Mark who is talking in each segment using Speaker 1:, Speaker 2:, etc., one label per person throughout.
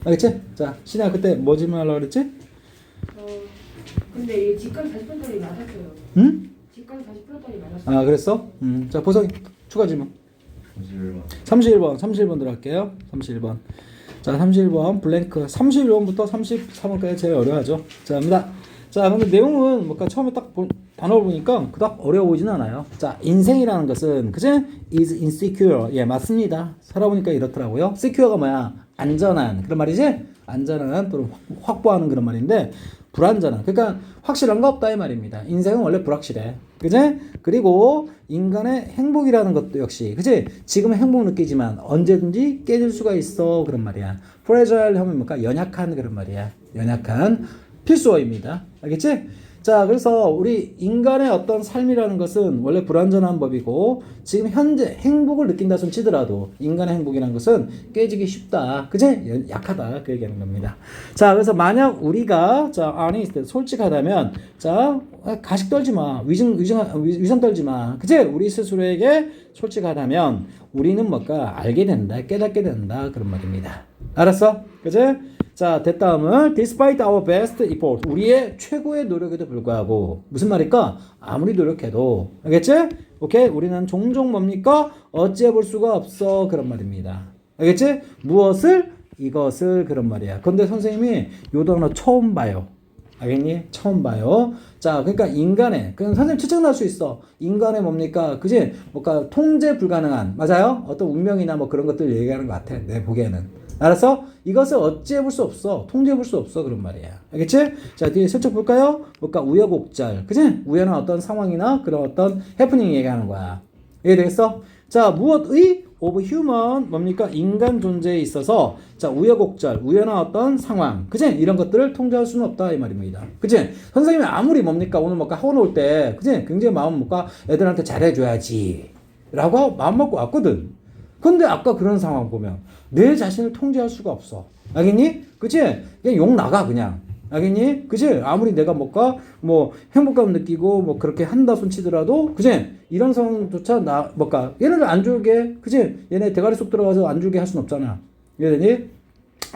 Speaker 1: 알겠지? 자, 신아 그때 뭐 질문하려고 그랬지?
Speaker 2: 근데 이 직관 40%짜리 맞았어요.
Speaker 1: 응?
Speaker 2: 직관 40%짜리 맞았어요.
Speaker 1: 아, 그랬어? 자, 보성이 추가 질문. 31번 들어갈게요. 31번. 자, 31번 블랭크. 31번부터 33번까지 제일 어려워하죠. 자, 갑니다. 자, 근데 내용은 뭔가 처음에 딱 단어를 보니까 그닥 어려워 보이진 않아요. 자, 인생이라는 것은 그지? is insecure. 예, 맞습니다. 살아보니까 이렇더라고요. secure가 뭐야? 안전한 그런 말이지? 안전한 또는 확보하는 그런 말인데 불안전한. 그러니까 확실한 거 없다 이 말입니다. 인생은 원래 불확실해. 그지? 그리고 인간의 행복이라는 것도 역시 그지? 지금은 행복 느끼지만 언제든지 깨질 수가 있어 그런 말이야. fragile 하면 뭔가 연약한 그런 말이야. 연약한 필수어입니다. 알겠지? 자, 그래서 우리 인간의 어떤 삶이라는 것은 원래 불완전한 법이고 지금 현재 행복을 느낀다 손 치더라도 인간의 행복이라는 것은 깨지기 쉽다. 그제? 약하다. 그 얘기하는 겁니다. 자, 그래서 만약 우리가 자, honest, 솔직하다면 자, 가식 떨지 마. 위선 떨지 마. 그제? 우리 스스로에게 솔직하다면 우리는 뭔가 알게 된다. 깨닫게 된다. 그런 말입니다. 알았어? 그제? 자, 대다음은 despite our best effort. 우리의 최고의 노력에도 불구하고 무슨 말일까? 아무리 노력해도 알겠지? 오케이? 우리는 종종 뭡니까? 어찌해 볼 수가 없어. 그런 말입니다. 알겠지? 무엇을? 이것을 그런 말이야. 근데 선생님이 요 단어 처음 봐요. 알겠니? 처음 봐요. 자, 그러니까 인간의, 그냥 선생님 추측 나올 수 있어. 인간의 뭡니까? 그지? 뭔가 통제 불가능한, 맞아요? 어떤 운명이나 뭐 그런 것들 얘기하는 것 같아. 내 보기에는. 알았어? 이것을 어찌해 볼 수 없어. 통제해 볼 수 없어. 그런 말이야. 알겠지? 자, 뒤에 슬쩍 볼까요? 뭔가 우여곡절. 그지? 우연한 어떤 상황이나 그런 어떤 해프닝 얘기하는 거야. 이해되겠어? 자, 무엇의 of human 뭡니까? 인간 존재에 있어서 자, 우여곡절, 우연한 어떤 상황. 그지? 이런 것들을 통제할 수는 없다. 이 말입니다. 그지? 선생님이 아무리 뭡니까? 오늘 뭔가 학원 올 때, 그지? 굉장히 마음 뭔가 애들한테 잘해줘야지. 라고 마음 먹고 왔거든. 근데 아까 그런 상황 보면 내 자신을 통제할 수가 없어. 알겠니? 그치? 그냥 욕 나가 그냥. 알겠니? 그치? 아무리 내가 뭐 행복감 느끼고 뭐 그렇게 한다 손 치더라도 그치? 이런 상황조차 얘네를 안 줄게. 그치? 얘네 대가리 속 들어가서 안 줄게 할 순 없잖아. 이해되니?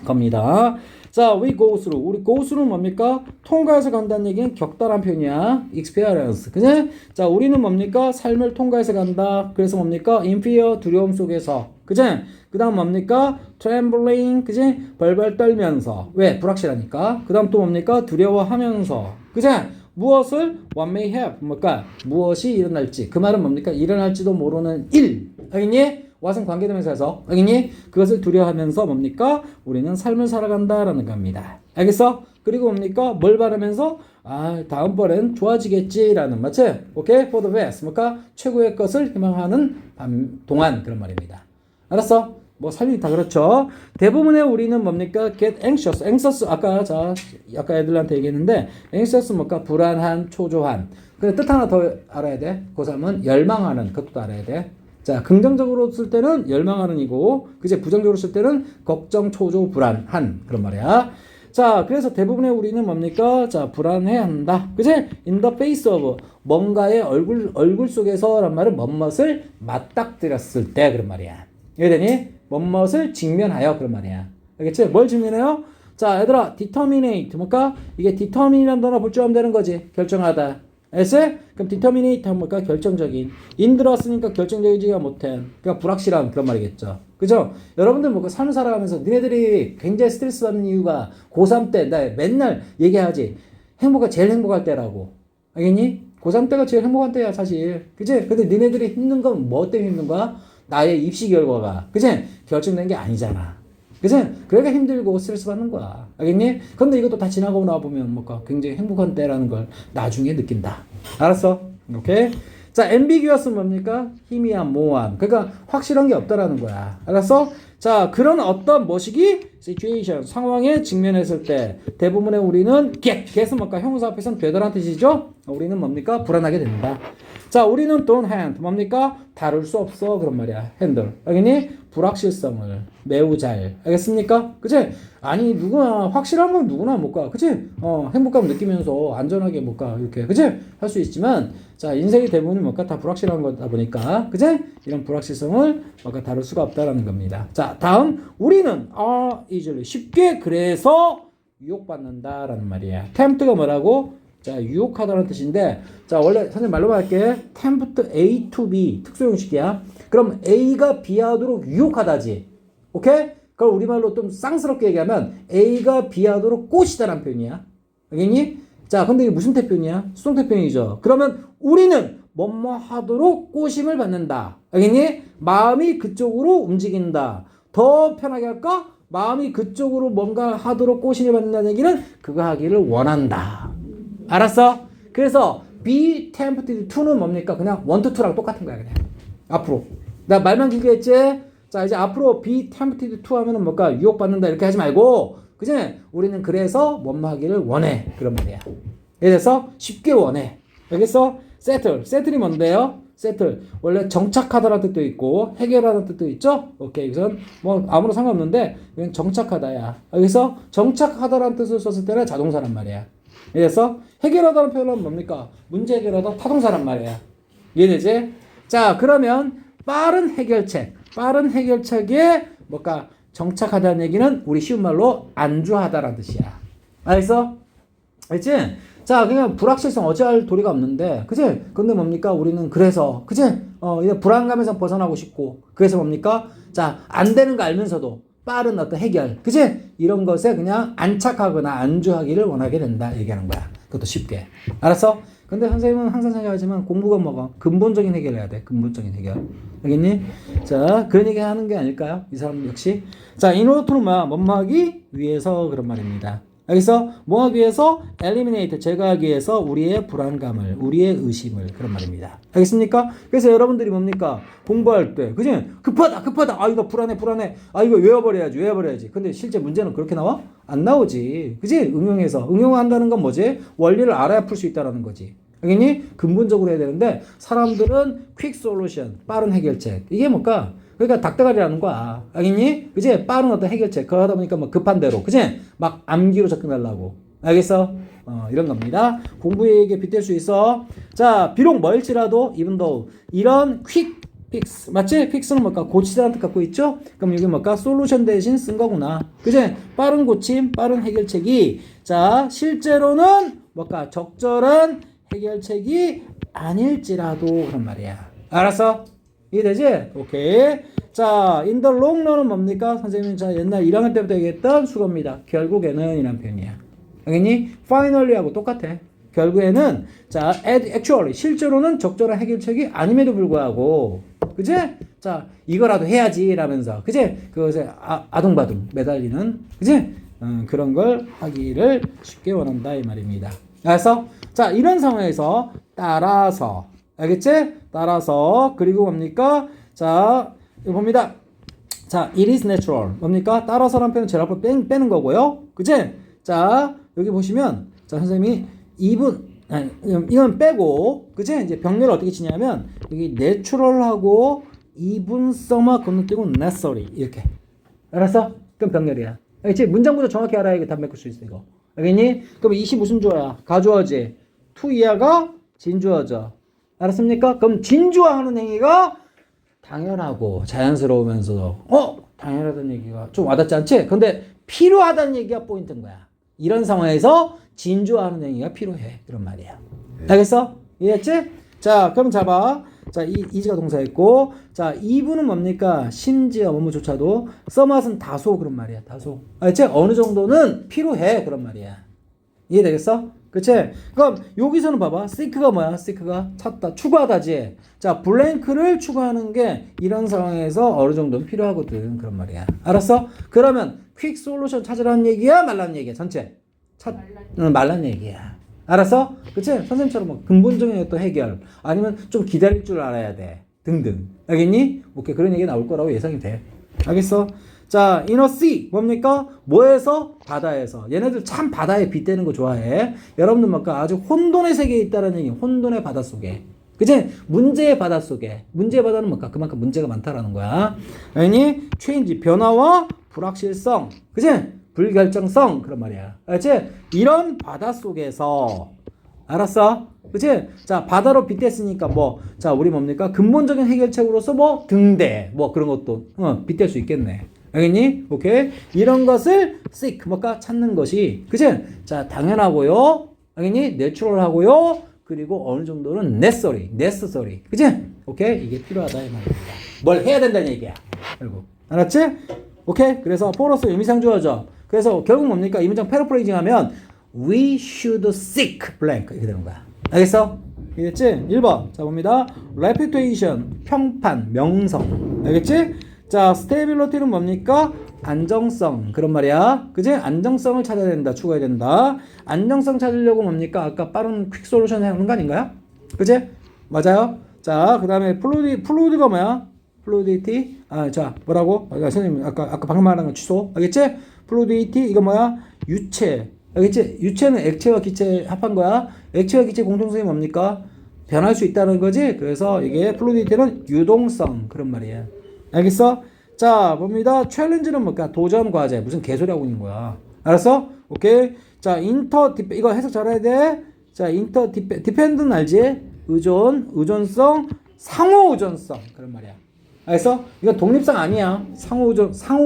Speaker 1: 갑니다. 자, we go through. 우리 go through는 뭡니까? 통과해서 간다는 얘기는 격달한 표현이야. experience. 그지? 자, 우리는 뭡니까? 삶을 통과해서 간다. 그래서 뭡니까? in fear, 두려움 속에서. 그지? 그 다음 뭡니까? trembling. 그지? 벌벌 떨면서. 왜? 불확실하니까. 그 다음 또 뭡니까? 두려워하면서. 그지? 무엇을? What may have. 뭘까? 무엇이 일어날지. 그 말은 뭡니까? 일어날지도 모르는 일. 알겠니? what은 관계대명사에서 알겠니? 그것을 두려워하면서 뭡니까? 우리는 삶을 살아간다라는 겁니다. 알겠어? 그리고 뭡니까? 뭘 바라면서? 아, 다음번엔 좋아지겠지라는 맞지? 오케이? for the best. 뭘까? 최고의 것을 희망하는 동안 그런 말입니다. 알았어? 뭐 삶이 다 그렇죠. 대부분의 우리는 뭡니까? get anxious. anxious 아까 애들한테 얘기했는데 anxious 뭘까? 불안한, 초조한. 근데 뜻 하나 더 알아야 돼. 고3은 열망하는 그것도 알아야 돼. 자, 긍정적으로 쓸 때는 열망하는 이고, 그제 부정적으로 쓸 때는 걱정, 초조, 불안한 그런 말이야. 자, 그래서 대부분의 우리는 뭡니까? 자, 불안해 한다. 그제? in the face of 뭔가의 얼굴 속에서란 말은 뭐뭇을 맞닥뜨렸을 때 그런 말이야. 이해되니? 뭐뭇을 직면하여 그런 말이야. 알겠지? 뭘 직면해요? 자, 얘들아, determinate 뭘까? 이게 determine이라는 단어 볼 줄 알면 되는 거지. 결정하다. 알았어요? 그럼 determinate 하면 뭘까? 결정적인. in 들어왔으니까 결정적이지가 못해. 그러니까 불확실한 그런 말이겠죠. 그죠? 여러분들 뭐 삶을 살아가면서 니네들이 굉장히 스트레스 받는 이유가 고3 때 나 맨날 얘기하지. 제일 행복할 때라고. 알겠니? 고3 때가 제일 행복한 때야 사실. 그치? 근데 니네들이 힘든 건 뭐 때문에 힘든 거야? 나의 입시 결과가. 그치? 결정된 게 아니잖아. 그치? 그러니까 힘들고 스트레스 받는 거야. 알겠니? 근데 이것도 다 지나고 나보면 뭔가 굉장히 행복한 때라는 걸 나중에 느낀다. 알았어? 오케이? 자, ambiguous는 뭡니까? 희미한, 모호한. 그러니까 확실한 게 없다라는 거야. 알았어? 자, 그런 어떤 뭐시기? situation, 상황에 직면했을 때 대부분의 우리는 get은 뭘까? 형용사 앞에서는 되더란 뜻이죠? 우리는 뭡니까? 불안하게 된다. 자, 우리는 don't hand, 뭡니까? 다룰 수 없어. 그런 말이야. handle. 알겠니? 불확실성을 매우 잘 알겠습니까? 그치? 아니 누구나 확실한 건 누구나 못 가. 그치? 행복감 느끼면서 안전하게 못 가. 이렇게 그치? 할 수 있지만 자 인생의 대부분이 뭔가 다 불확실한 거다 보니까 그치? 이런 불확실성을 뭔가 다룰 수가 없다라는 겁니다. 자 다음 우리는 easily 쉽게 그래서 유혹받는다라는 말이야. tempt가 뭐라고? 자 유혹하다는 뜻인데 자 원래 선생님 말로만 할게. tempt A to B 특수형식이야. 그럼 A가 B하도록 유혹하다지. 오케이? 그걸 우리말로 좀 쌍스럽게 얘기하면 A가 B하도록 꼬시다라는 표현이야. 알겠니? 자 근데 이게 무슨 태표현이야? 수동태표현이죠. 그러면 우리는 뭐뭐 하도록 꼬심을 받는다. 알겠니? 마음이 그쪽으로 움직인다. 더 편하게 할까? 마음이 그쪽으로 뭔가 하도록 꼬심을 받는다는 얘기는 그거 하기를 원한다. 알았어? 그래서 be tempted to는 뭡니까? 그냥 want to랑 똑같은 거야 그냥. 앞으로 나 말만 길게 했지? 자 이제 앞으로 be tempted to 하면은 뭘까? 유혹받는다 이렇게 하지 말고 그지? 우리는 그래서 뭐뭐 하기를 원해 그런 말이야. 그래서 쉽게 원해. 알겠어? settle이 뭔데요? settle 원래 정착하다라는 뜻도 있고 해결하다는 뜻도 있죠? 오케이 이건 뭐 아무런 상관없는데 이건 정착하다야. 그래서 정착하다라는 뜻을 썼을 때는 자동사란 말이야. 그래서 해결하다는 표현은 뭡니까? 문제 해결하다 타동사란 말이야. 이해되지? 자 그러면 빠른 해결책에 뭔가 정착하다는 얘기는 우리 쉬운 말로 안주하다라는 뜻이야. 알겠어? 알겠지? 자 그냥 불확실성 어찌할 도리가 없는데 그치? 근데 뭡니까? 우리는 그래서 그치? 이제 불안감에서 벗어나고 싶고 그래서 뭡니까? 자 안 되는 거 알면서도 빠른 어떤 해결 그치? 이런 것에 그냥 안착하거나 안주하기를 원하게 된다 얘기하는 거야. 그것도 쉽게. 알았어? 근데 선생님은 항상 생각하지만 공부가 뭐가 근본적인 해결을 해야 돼. 근본적인 해결. 알겠니? 자 그런 얘기 하는 게 아닐까요? 이 사람 역시. 자 in order to 뭐뭐 하기 위해서 그런 말입니다. 여기서 뭐 하기 위해서? eliminate 제거하기 위해서 우리의 불안감을 우리의 의심을 그런 말입니다. 알겠습니까? 그래서 여러분들이 뭡니까? 공부할 때 그지? 급하다 아 이거 불안해 아 이거 외워버려야지 근데 실제 문제는 그렇게 나와? 안 나오지 그지? 응용한다는 건 뭐지? 원리를 알아야 풀 수 있다는 거지. 알겠니? 근본적으로 해야 되는데 사람들은 quick solution 빠른 해결책 이게 뭘까? 그러니까 닭대가리라는 거야. 알겠니? 그치? 빠른 어떤 해결책. 그거 하다 보니까 뭐 급한 대로. 그치? 막 암기로 접근하려고. 알겠어? 이런 겁니다. 공부에게 빗댈 수 있어. 자, 비록 멀지라도, even though, 이런 quick fix. 맞지? fix는 뭘까? 고치다라는 뜻 갖고 있죠? 그럼 이게 뭘까? 솔루션 대신 쓴 거구나. 그치? 빠른 고침, 빠른 해결책이, 자, 실제로는 뭘까? 적절한 해결책이 아닐지라도 그런 말이야. 알았어? 이해되지? 오케이. 자, in the long run은 뭡니까? 선생님이 자 옛날 1학년 때부터 얘기했던 수거입니다. 결국에는 이란 표현이야. 알겠니? finally하고 똑같아. 결국에는 자, actually 실제로는 적절한 해결책이 아님에도 불구하고 그지? 자, 이거라도 해야지 라면서 그지? 그것에 아둥바둥 매달리는 그지? 그런 걸 하기를 쉽게 원한다 이 말입니다. 그래서 자, 이런 상황에서 따라서 알겠지? 따라서 그리고 뭡니까? 자 이거 봅니다. 자 it is natural 뭡니까? 따라서라는 표현 제일 앞으로 빼는 거고요. 그치? 자 여기 보시면 자 선생님이 이건 빼고 그치? 이제 병렬을 어떻게 치냐면 여기 natural하고 even some와 건너뛰고 necessary 이렇게 알았어? 그럼 병렬이야. 알겠지? 문장부터 정확히 알아야 이게 답 메꿀 수 있어 이거. 알겠니? 그럼 이시 무슨 주어야? 가주어지. to 이하가 진주어죠. 알았습니까? 그럼 진주화하는 행위가 당연하고 자연스러우면서도 당연하다는 얘기가 좀 와닿지 않지? 근데 필요하다는 얘기가 포인트인 거야. 이런 상황에서 진주화하는 행위가 필요해. 그런 말이야. 알겠어? 이해했지? 자 그럼 잡아. 자 이지가 동사였고 자 이분은 뭡니까? 심지어 뭐뭐조차도 써맛은 다소 그런 말이야. 다소. 알겠지? 어느 정도는 필요해. 그런 말이야. 이해되겠어? 그치? 그럼 여기서는 봐봐. seek가 뭐야? seek가 찾다, 추구하다지. 자, 블랭크를 추구하는 게 이런 상황에서 어느 정도는 필요하거든. 그런 말이야. 알았어? 그러면 quick solution 찾으라는 얘기야? 말라는 얘기야? 전체? 말라는 얘기야. 알았어? 그치? 선생님처럼 뭐 근본적인 어떤 해결 아니면 좀 기다릴 줄 알아야 돼. 등등. 알겠니? 오케이. 그런 얘기 나올 거라고 예상이 돼. 알겠어? 자, inner sea 뭡니까? 뭐에서? 바다에서. 얘네들 참 바다에 빗대는 거 좋아해. 여러분들 뭔가 아주 혼돈의 세계에 있다는 얘기. 혼돈의 바다 속에. 그치? 문제의 바다 속에. 문제의 바다는 뭘까? 그만큼 문제가 많다라는 거야. 아니, change, 변화와 불확실성. 그치? 불결정성. 그런 말이야. 알지? 이런 바다 속에서. 알았어? 그치? 자, 바다로 빗댔으니까 뭐, 자, 우리 뭡니까? 근본적인 해결책으로서 뭐, 등대. 뭐, 그런 것도, 빗댈 수 있겠네. 알겠니? 오케이? 이런 것을 seek, 뭘까? 찾는 것이. 그치? 자, 당연하고요. 알겠니? 내추럴하고요. 그리고 어느 정도는 necessary. 그치? 오케이? 이게 필요하다 이 말입니다. 뭘 해야 된다는 얘기야. 결국. 알았지? 오케이? 그래서 포러스 의미상 주어져. 그래서 결국 뭡니까? 이 문장 패러프레이징 하면 we should seek blank 이렇게 되는 거야. 알겠어? 알겠지? 1번. 자, 봅니다. reputation, 평판, 명성. 알겠지? 자, stability는 뭡니까? 안정성. 그런 말이야. 그지? 안정성을 찾아야 된다. 추구해야 된다. 안정성 찾으려고 뭡니까? 아까 빠른 퀵 솔루션 하는 거 아닌가요? 그지? 맞아요? 자, 그 다음에 플루이드가 뭐야? 플루이디티. 아, 자, 뭐라고? 선생님, 아까 방금 말한 거 취소. 알겠지? 플루이디티, 이거 뭐야? 유체. 알겠지? 유체는 액체와 기체 합한 거야. 액체와 기체 공통성이 뭡니까? 변할 수 있다는 거지? 그래서 이게 플루이디티는 유동성. 그런 말이야. 알겠어? 자, 봅니다. 챌린지는 뭘까? 도전 과제. 무슨 개소리 하고 있는 거야. 알았어? 오케이. 자, 이거 해석 잘해야 돼. 자, 디펜드는 알지? 의존성, 상호 의존성. 그런 말이야. 알겠어? 이건 독립성 아니야. 상호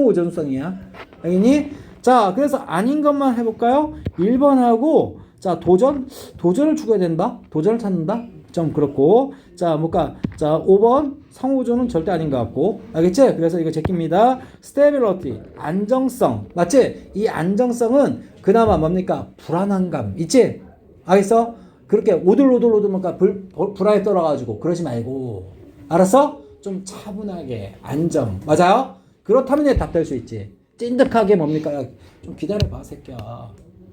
Speaker 1: 의존성이야. 알겠니? 자, 그래서 아닌 것만 해볼까요? 1번하고, 자, 도전을 추구해야 된다? 도전을 찾는다? 좀 그렇고. 자, 뭘까? 자, 5번 상호조는 절대 아닌 것 같고. 알겠지? 그래서 이거 제낍니다. stability, 안정성. 맞지? 이 안정성은 그나마 뭡니까? 불안한 감. 있지? 알겠어? 그렇게 오들오들 뭔가 불안에 떨어가지고 그러지 말고. 알았어? 좀 차분하게 안정. 맞아요? 그렇다면 얘 답될 수 있지. 찐득하게 뭡니까? 야, 좀 기다려봐, 새끼야.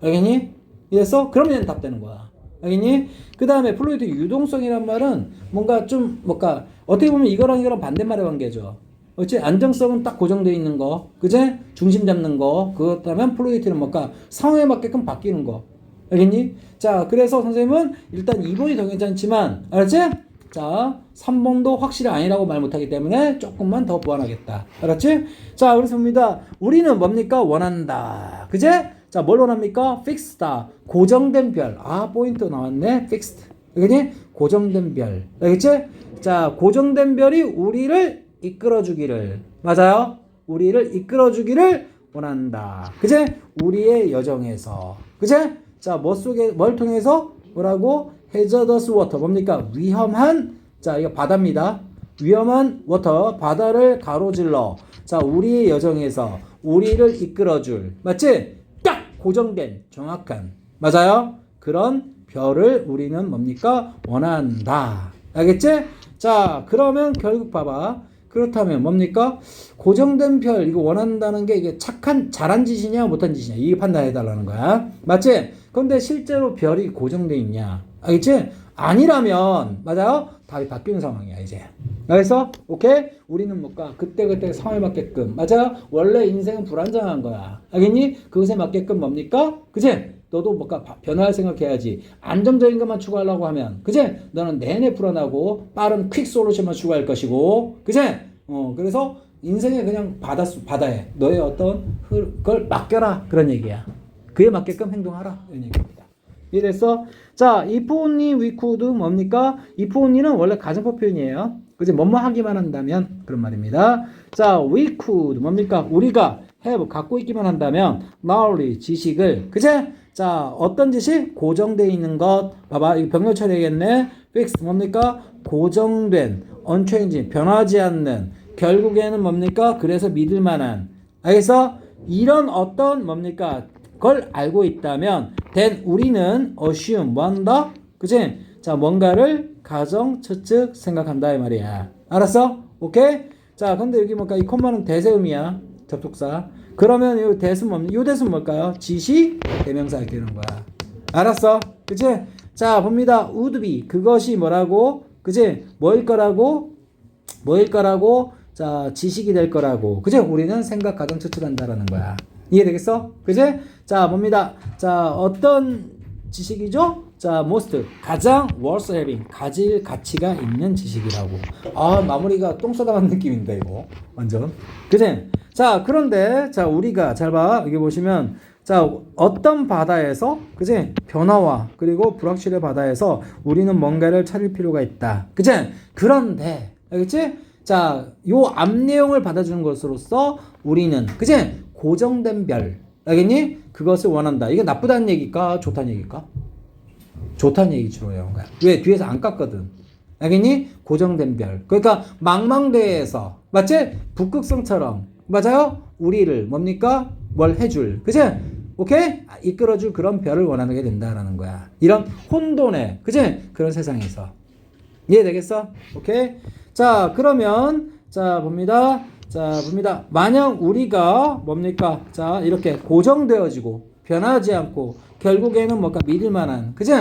Speaker 1: 알겠니? 이랬어? 그러면 얘는 답되는 거야. 알겠니? 그 다음에 플루이드 유동성이란 말은 뭔가 어떻게 보면 이거랑 반대말의 관계죠. 그렇지? 안정성은 딱 고정되어 있는 거. 그제? 중심 잡는 거. 그렇다면 플루이드는 상황에 맞게끔 바뀌는 거. 알겠니? 자, 그래서 선생님은 일단 2번이 더 괜찮지만, 알았지? 자, 3번도 확실히 아니라고 말 못하기 때문에 조금만 더 보완하겠다. 알았지? 자, 그래서 봅니다. 우리는 뭡니까? 원한다. 그제? 자, 뭘 원합니까? fixed다. 고정된 별. 아, 포인트 나왔네. fixed. 알겠니? 고정된 별. 알겠지? 자, 고정된 별이 우리를 이끌어주기를. 맞아요? 우리를 이끌어주기를 원한다. 그제? 우리의 여정에서. 그제? 자, 뭘 통해서? 뭐라고? hazardous water. 뭡니까? 위험한, 자, 이거 바다입니다. 위험한 워터. 바다를 가로질러. 자, 우리의 여정에서 우리를 이끌어줄. 맞지? 딱 고정된, 정확한. 맞아요? 그런 별을 우리는 뭡니까? 원한다. 알겠지? 자, 그러면 결국 봐봐. 그렇다면 뭡니까? 고정된 별, 이거 원한다는 게 이게 잘한 짓이냐, 못한 짓이냐. 이게 판단해달라는 거야. 맞지? 그런데 실제로 별이 고정돼 있냐? 알겠지? 아니라면, 맞아요? 답이 바뀌는 상황이야, 이제. 그래서, 오케이? 우리는 뭘까? 그때그때 상황에 맞게끔. 맞아요? 원래 인생은 불안정한 거야. 알겠니? 그것에 맞게끔 뭡니까? 그치? 너도 변화할 생각해야지. 안정적인 것만 추구하려고 하면. 그치? 너는 내내 불안하고, 빠른 퀵 솔루션만 추구할 것이고. 그치? 그래서 인생에 그냥 바다에 너의 어떤 걸 맡겨라. 그런 얘기야. 그에 맞게끔 행동하라. 이런 얘기입니다. 이래서 자, if only we could 뭡니까? if only는 원래 가정법 표현이에요. 그지? 뭐뭐 하기만 한다면 그런 말입니다. 자, we could 뭡니까? 우리가 have 갖고 있기만 한다면 knowledge 지식을. 그지? 자, 어떤 지식? 고정되어 있는 것. 봐봐. 이거 병렬 처리해야겠네. fixed 뭡니까? 고정된 unchanging 변하지 않는 결국에는 뭡니까? 그래서 믿을 만한. 알겠어? 이런 어떤 뭡니까? 걸 알고 있다면 then 우리는 assume 뭐한다? 그치? 자, 뭔가를 가정, 추측, 생각한다 이 말이야. 알았어? 오케이? 자, 근데 여기 이 콤마는 대세음이야. 접속사. 그러면 이 대수는 이 대수는 뭘까요? 지시, 대명사 이렇게 되는 거야. 알았어? 그치? 자, 봅니다. would be 그것이 뭐라고? 그치? 뭐일 거라고? 자, 지식이 될 거라고. 그치? 우리는 생각, 가정, 추측한다라는 거야. 이해되겠어? 그치? 자, 봅니다. 자, 어떤 지식이죠? 자, most 가장 worth having 가질 가치가 있는 지식이라고. 아, 마무리가 똥 쏟아간 느낌인데 이거 완전. 그지? 자, 그런데 자 우리가 잘 봐. 여기 보시면 자 어떤 바다에서 그지? 변화와 그리고 불확실의 바다에서 우리는 뭔가를 찾을 필요가 있다. 그지? 그런데 알겠지? 자, 요 앞 내용을 받아주는 것으로서 우리는 그지? 고정된 별 알겠니? 그것을 원한다. 이게 나쁘다는 얘기일까? 좋다는 얘기일까? 좋다는 얘기 주로 해온 거야. 왜? 뒤에서 안 깠거든. 알겠니? 고정된 별. 그러니까 망망대해에서 맞지? 북극성처럼 맞아요? 우리를 뭡니까? 뭘 해줄. 그치? 오케이? 이끌어줄 그런 별을 원하게 된다라는 거야. 이런 혼돈의 그치? 그런 세상에서. 이해되겠어? 오케이? 자, 그러면 자 봅니다. 자 봅니다. 만약 우리가 뭡니까? 자 이렇게 고정되어지고 변하지 않고 결국에는 뭔가 믿을 만한 그치?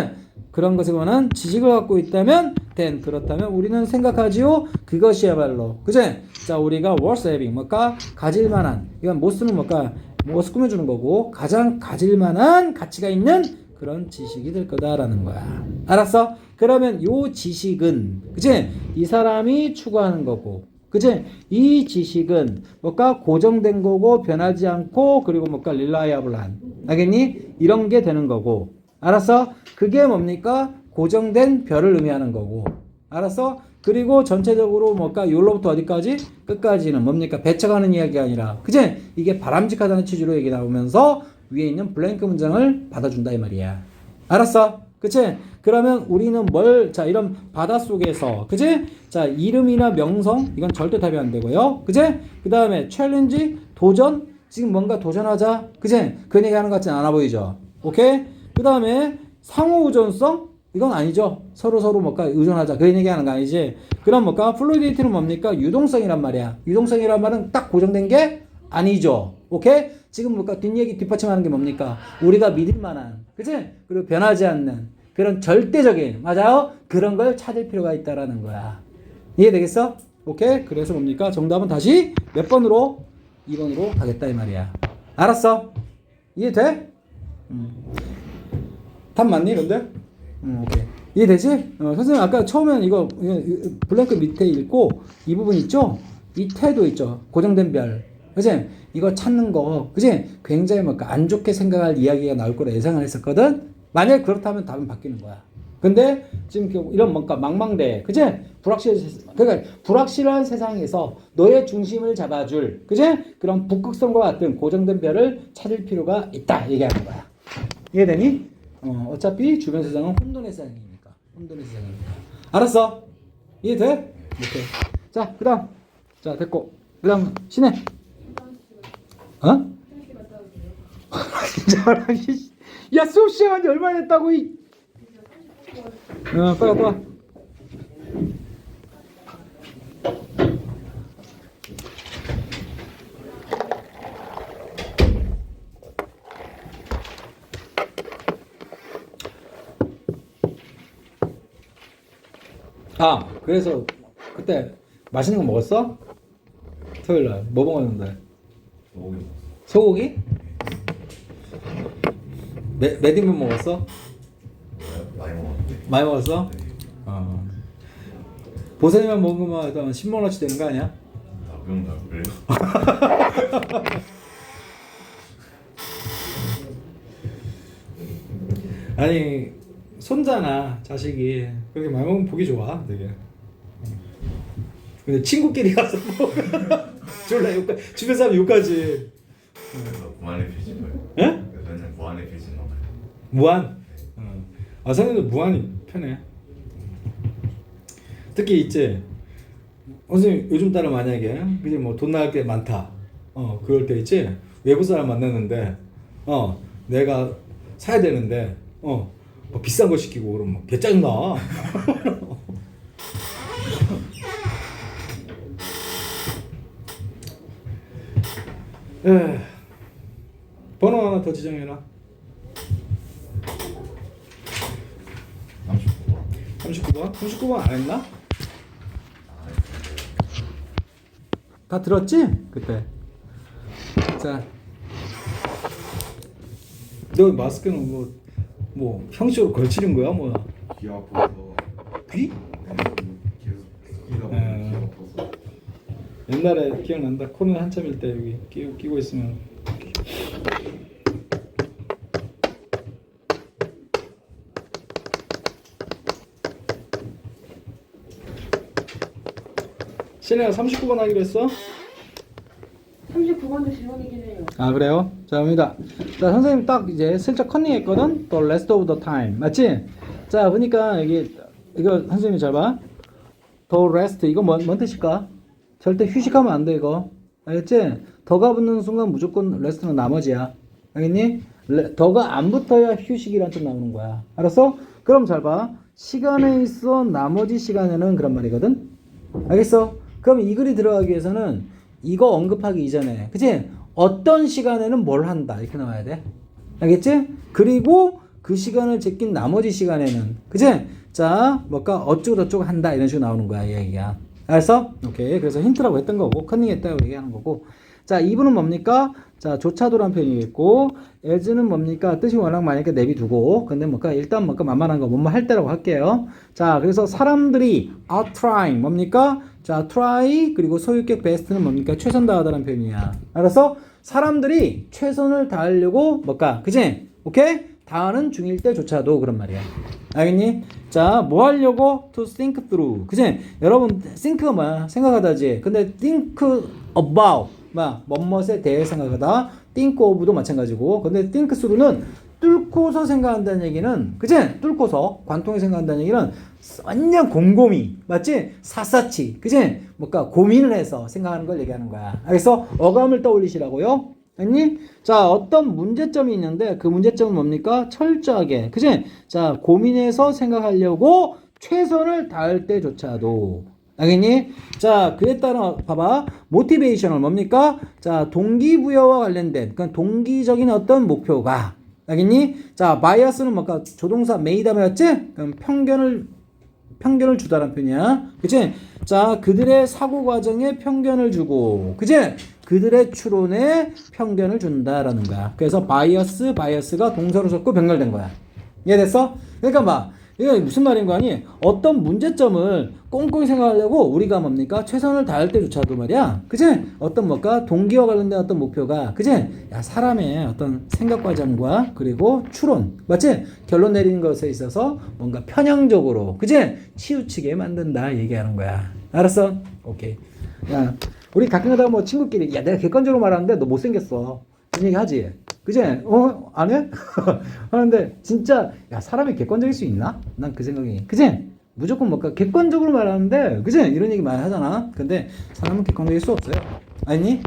Speaker 1: 그런 것에 관한 지식을 갖고 있다면 그렇다면 우리는 생각하지요. 그것이야말로 그치? 자 우리가 worth having 뭔가 가질 만한 이건 못쓰는 뭔가 무엇을 꾸며주는 거고 가장 가질 만한 가치가 있는 그런 지식이 될 거다라는 거야. 알았어? 그러면 요 지식은 그치? 이 사람이 추구하는 거고 그치? 이 지식은 뭔가 고정된 거고 변하지 않고 그리고 뭔가 reliable한 알겠니? 이런 게 되는 거고 알았어? 그게 뭡니까? 고정된 별을 의미하는 거고 알았어? 그리고 전체적으로 뭔가 요로부터 어디까지? 끝까지는 뭡니까? 배척하는 이야기가 아니라 그치? 이게 바람직하다는 취지로 얘기 나오면서 위에 있는 블랭크 문장을 받아준다 이 말이야. 알았어? 그치? 그러면 우리는 자, 이런 바닷속에서, 그치? 자, 이름이나 명성, 이건 절대 답이 안 되고요. 그치? 그 다음에 챌린지, 도전, 지금 뭔가 도전하자. 그치? 그 얘기 하는 것 같진 않아 보이죠? 오케이? 그 다음에 상호의존성, 이건 아니죠. 서로 뭔가 의존하자. 그 얘기 하는 거 아니지? 그럼 뭔가 플루이디티는 뭡니까? 유동성이란 말이야. 유동성이란 말은 딱 고정된 게 아니죠. 오케이? 지금 뭔가 뒷얘기 뒷받침하는 게 뭡니까? 우리가 믿을 만한, 그치? 그리고 변하지 않는 그런 절대적인, 맞아요? 그런 걸 찾을 필요가 있다라는 거야. 이해되겠어? 오케이? 그래서 뭡니까? 정답은 다시 몇 번으로? 2번으로 가겠다 이 말이야. 알았어? 이해돼? 답 맞니 근데? 오케이. 이해되지? 선생님 아까 처음엔 이거 블랭크 밑에 읽고 이 부분 있죠? 이 태도 있죠? 고정된 별. 그치? 이거 찾는 거, 그치? 굉장히 뭔가 안 좋게 생각할 이야기가 나올 거라 예상을 했었거든? 만약 그렇다면 답은 바뀌는 거야. 근데 지금 이런 뭔가 망망대, 그치? 그러니까 불확실한 세상에서 너의 중심을 잡아줄, 그치? 그런 북극성과 같은 고정된 별을 찾을 필요가 있다. 얘기하는 거야. 이해되니? 어차피 주변 세상은 혼돈의 세상이니까. 혼돈의 세상이니까. 알았어? 이해돼? 오케이. 자, 그 다음. 자, 됐고. 그 다음, 신혜. 어? 진짜 야 수업 시간이 얼마나 됐다고 이. 빨리 갔다 와. 아 그래서 그때 맛있는 거 먹었어? 토요일날 뭐 먹었는데? 소고기? 몇 인분 먹었어? 많이 먹었어? 보선이만 먹으면 일단 10만원어치 되는 거 아니야?
Speaker 3: 그래요?
Speaker 1: 아니 손자나 자식이 그렇게 많이 먹으면 보기 좋아 되게. 근데 친구끼리 가서 먹으면 졸라 욕 주변 사람 욕하지.
Speaker 3: 그래서 무한의 필진 거예요.
Speaker 1: 예?
Speaker 3: 맨날 무한의 필진 먹어요.
Speaker 1: 무한? 아 선생님도 무한이 편해. 특히 있지. 선생님 요즘 따라 만약에 그지 뭐 돈 나갈 게 많다. 그럴 때 있지. 외부 사람 만났는데 내가 사야 되는데 뭐 비싼 거 시키고 그러면 개 짜증나. 번호 하나 더 지정해라. 39번? 39번 안 했나? 다 들었지? 그때. 자, 너 마스크는 뭐 뭐 형식으로 걸치는 거야 뭐야?
Speaker 4: 귀 아파서
Speaker 1: 귀?
Speaker 4: 계속 끼다 보면 귀 아파서
Speaker 1: 옛날에 기억난다. 코로나 한참일 때 여기 끼고 있으면 신혜가 39번 하기로 했어?
Speaker 2: 39번도 질문이긴 해요.
Speaker 1: 아 그래요? 자 갑니다. 자 선생님 딱 이제 슬쩍 컨닝했거든. The rest of the time 맞지? 자 보니까 여기 이거 선생님이 잘 봐. The rest 이거 뭔 뜻일까? 절대 휴식하면 안 돼 이거. 알겠지? 더가 붙는 순간 무조건 rest는 나머지야. 알겠니? 더가 안 붙어야 휴식이란 뜻 나오는 거야. 알았어? 그럼 잘 봐. 시간에 있어 나머지 시간에는 그런 말이거든. 알겠어? 그럼 이 글이 들어가기 위해서는 이거 언급하기 이전에 그치? 어떤 시간에는 뭘 한다 이렇게 나와야 돼. 알겠지? 그리고 그 시간을 제낀 나머지 시간에는 그치? 자 뭐가 어쩌고저쩌고 한다 이런 식으로 나오는 거야 이 얘기야. 알았어? 오케이. 그래서 힌트라고 했던 거고 컨닝했다고 얘기하는 거고. 자 2분은 뭡니까? 자 조차도란 표현이겠고 as는 뭡니까? 뜻이 워낙 많으니까 내비두고 근데 뭐가 일단 뭐가 만만한 거 뭐뭐 할 때라고 할게요. 자 그래서 사람들이 are trying 뭡니까? 자 try 그리고 소유격 best는 뭡니까? 최선 다하다는 표현이야. 알았어? 사람들이 최선을 다하려고 뭐까? 그치? 오케이? 다하는 중일 때조차도 그런 말이야. 알겠니? 자, 뭐 하려고? To think through. 그치? 여러분, think가 뭐야? 생각하다지. 근데 think about. 뭐뭐에 대해 생각하다. think of도 마찬가지고. 근데 think through는 뚫고서 생각한다는 얘기는, 그치? 뚫고서, 관통해 생각한다는 얘기는 완전 곰곰이. 맞지? 샅샅이. 그치? 뭔가 고민을 해서 생각하는 걸 얘기하는 거야. 알겠어? 어감을 떠올리시라고요? 아니? 자, 어떤 문제점이 있는데 그 문제점은 뭡니까? 철저하게. 그치? 자, 고민해서 생각하려고 최선을 다할 때조차도. 알겠니? 자, 그에 따라 봐봐. 모티베이셔널 뭡니까? 자, 동기부여와 관련된 그러니까 동기적인 어떤 목표가. 알겠니? 자, 바이어스는 뭔가 조동사 메이다였지? 그럼 편견을 주다라는 표현이야. 그치? 자, 그들의 사고 과정에 편견을 주고, 그치? 그들의 추론에 편견을 준다라는 거야. 그래서 바이어스가 동사로 섞고 병렬된 거야. 이해됐어? 그러니까 이거 무슨 말인 거 아니? 어떤 문제점을 꼼꼼히 생각하려고 우리가 뭡니까? 최선을 다할 때조차도 말이야. 그치? 어떤 뭐가 동기와 관련된 어떤 목표가, 그치? 야, 사람의 어떤 생각 과정과 그리고 추론, 맞지? 결론 내리는 것에 있어서 뭔가 편향적으로, 그치? 치우치게 만든다 얘기하는 거야. 알았어? 오케이. 야, 우리 가끔 가다가 뭐 친구끼리, 야, 내가 객관적으로 말하는데 너 못생겼어. 그런 얘기 하지? 그치? 안 해? 하는데, 진짜, 야, 사람이 객관적일 수 있나? 난 그 생각이. 그치? 무조건 뭔가 객관적으로 말하는데, 그치? 이런 얘기 많이 하잖아. 근데 사람은 객관적일 수 없어요. 아니니?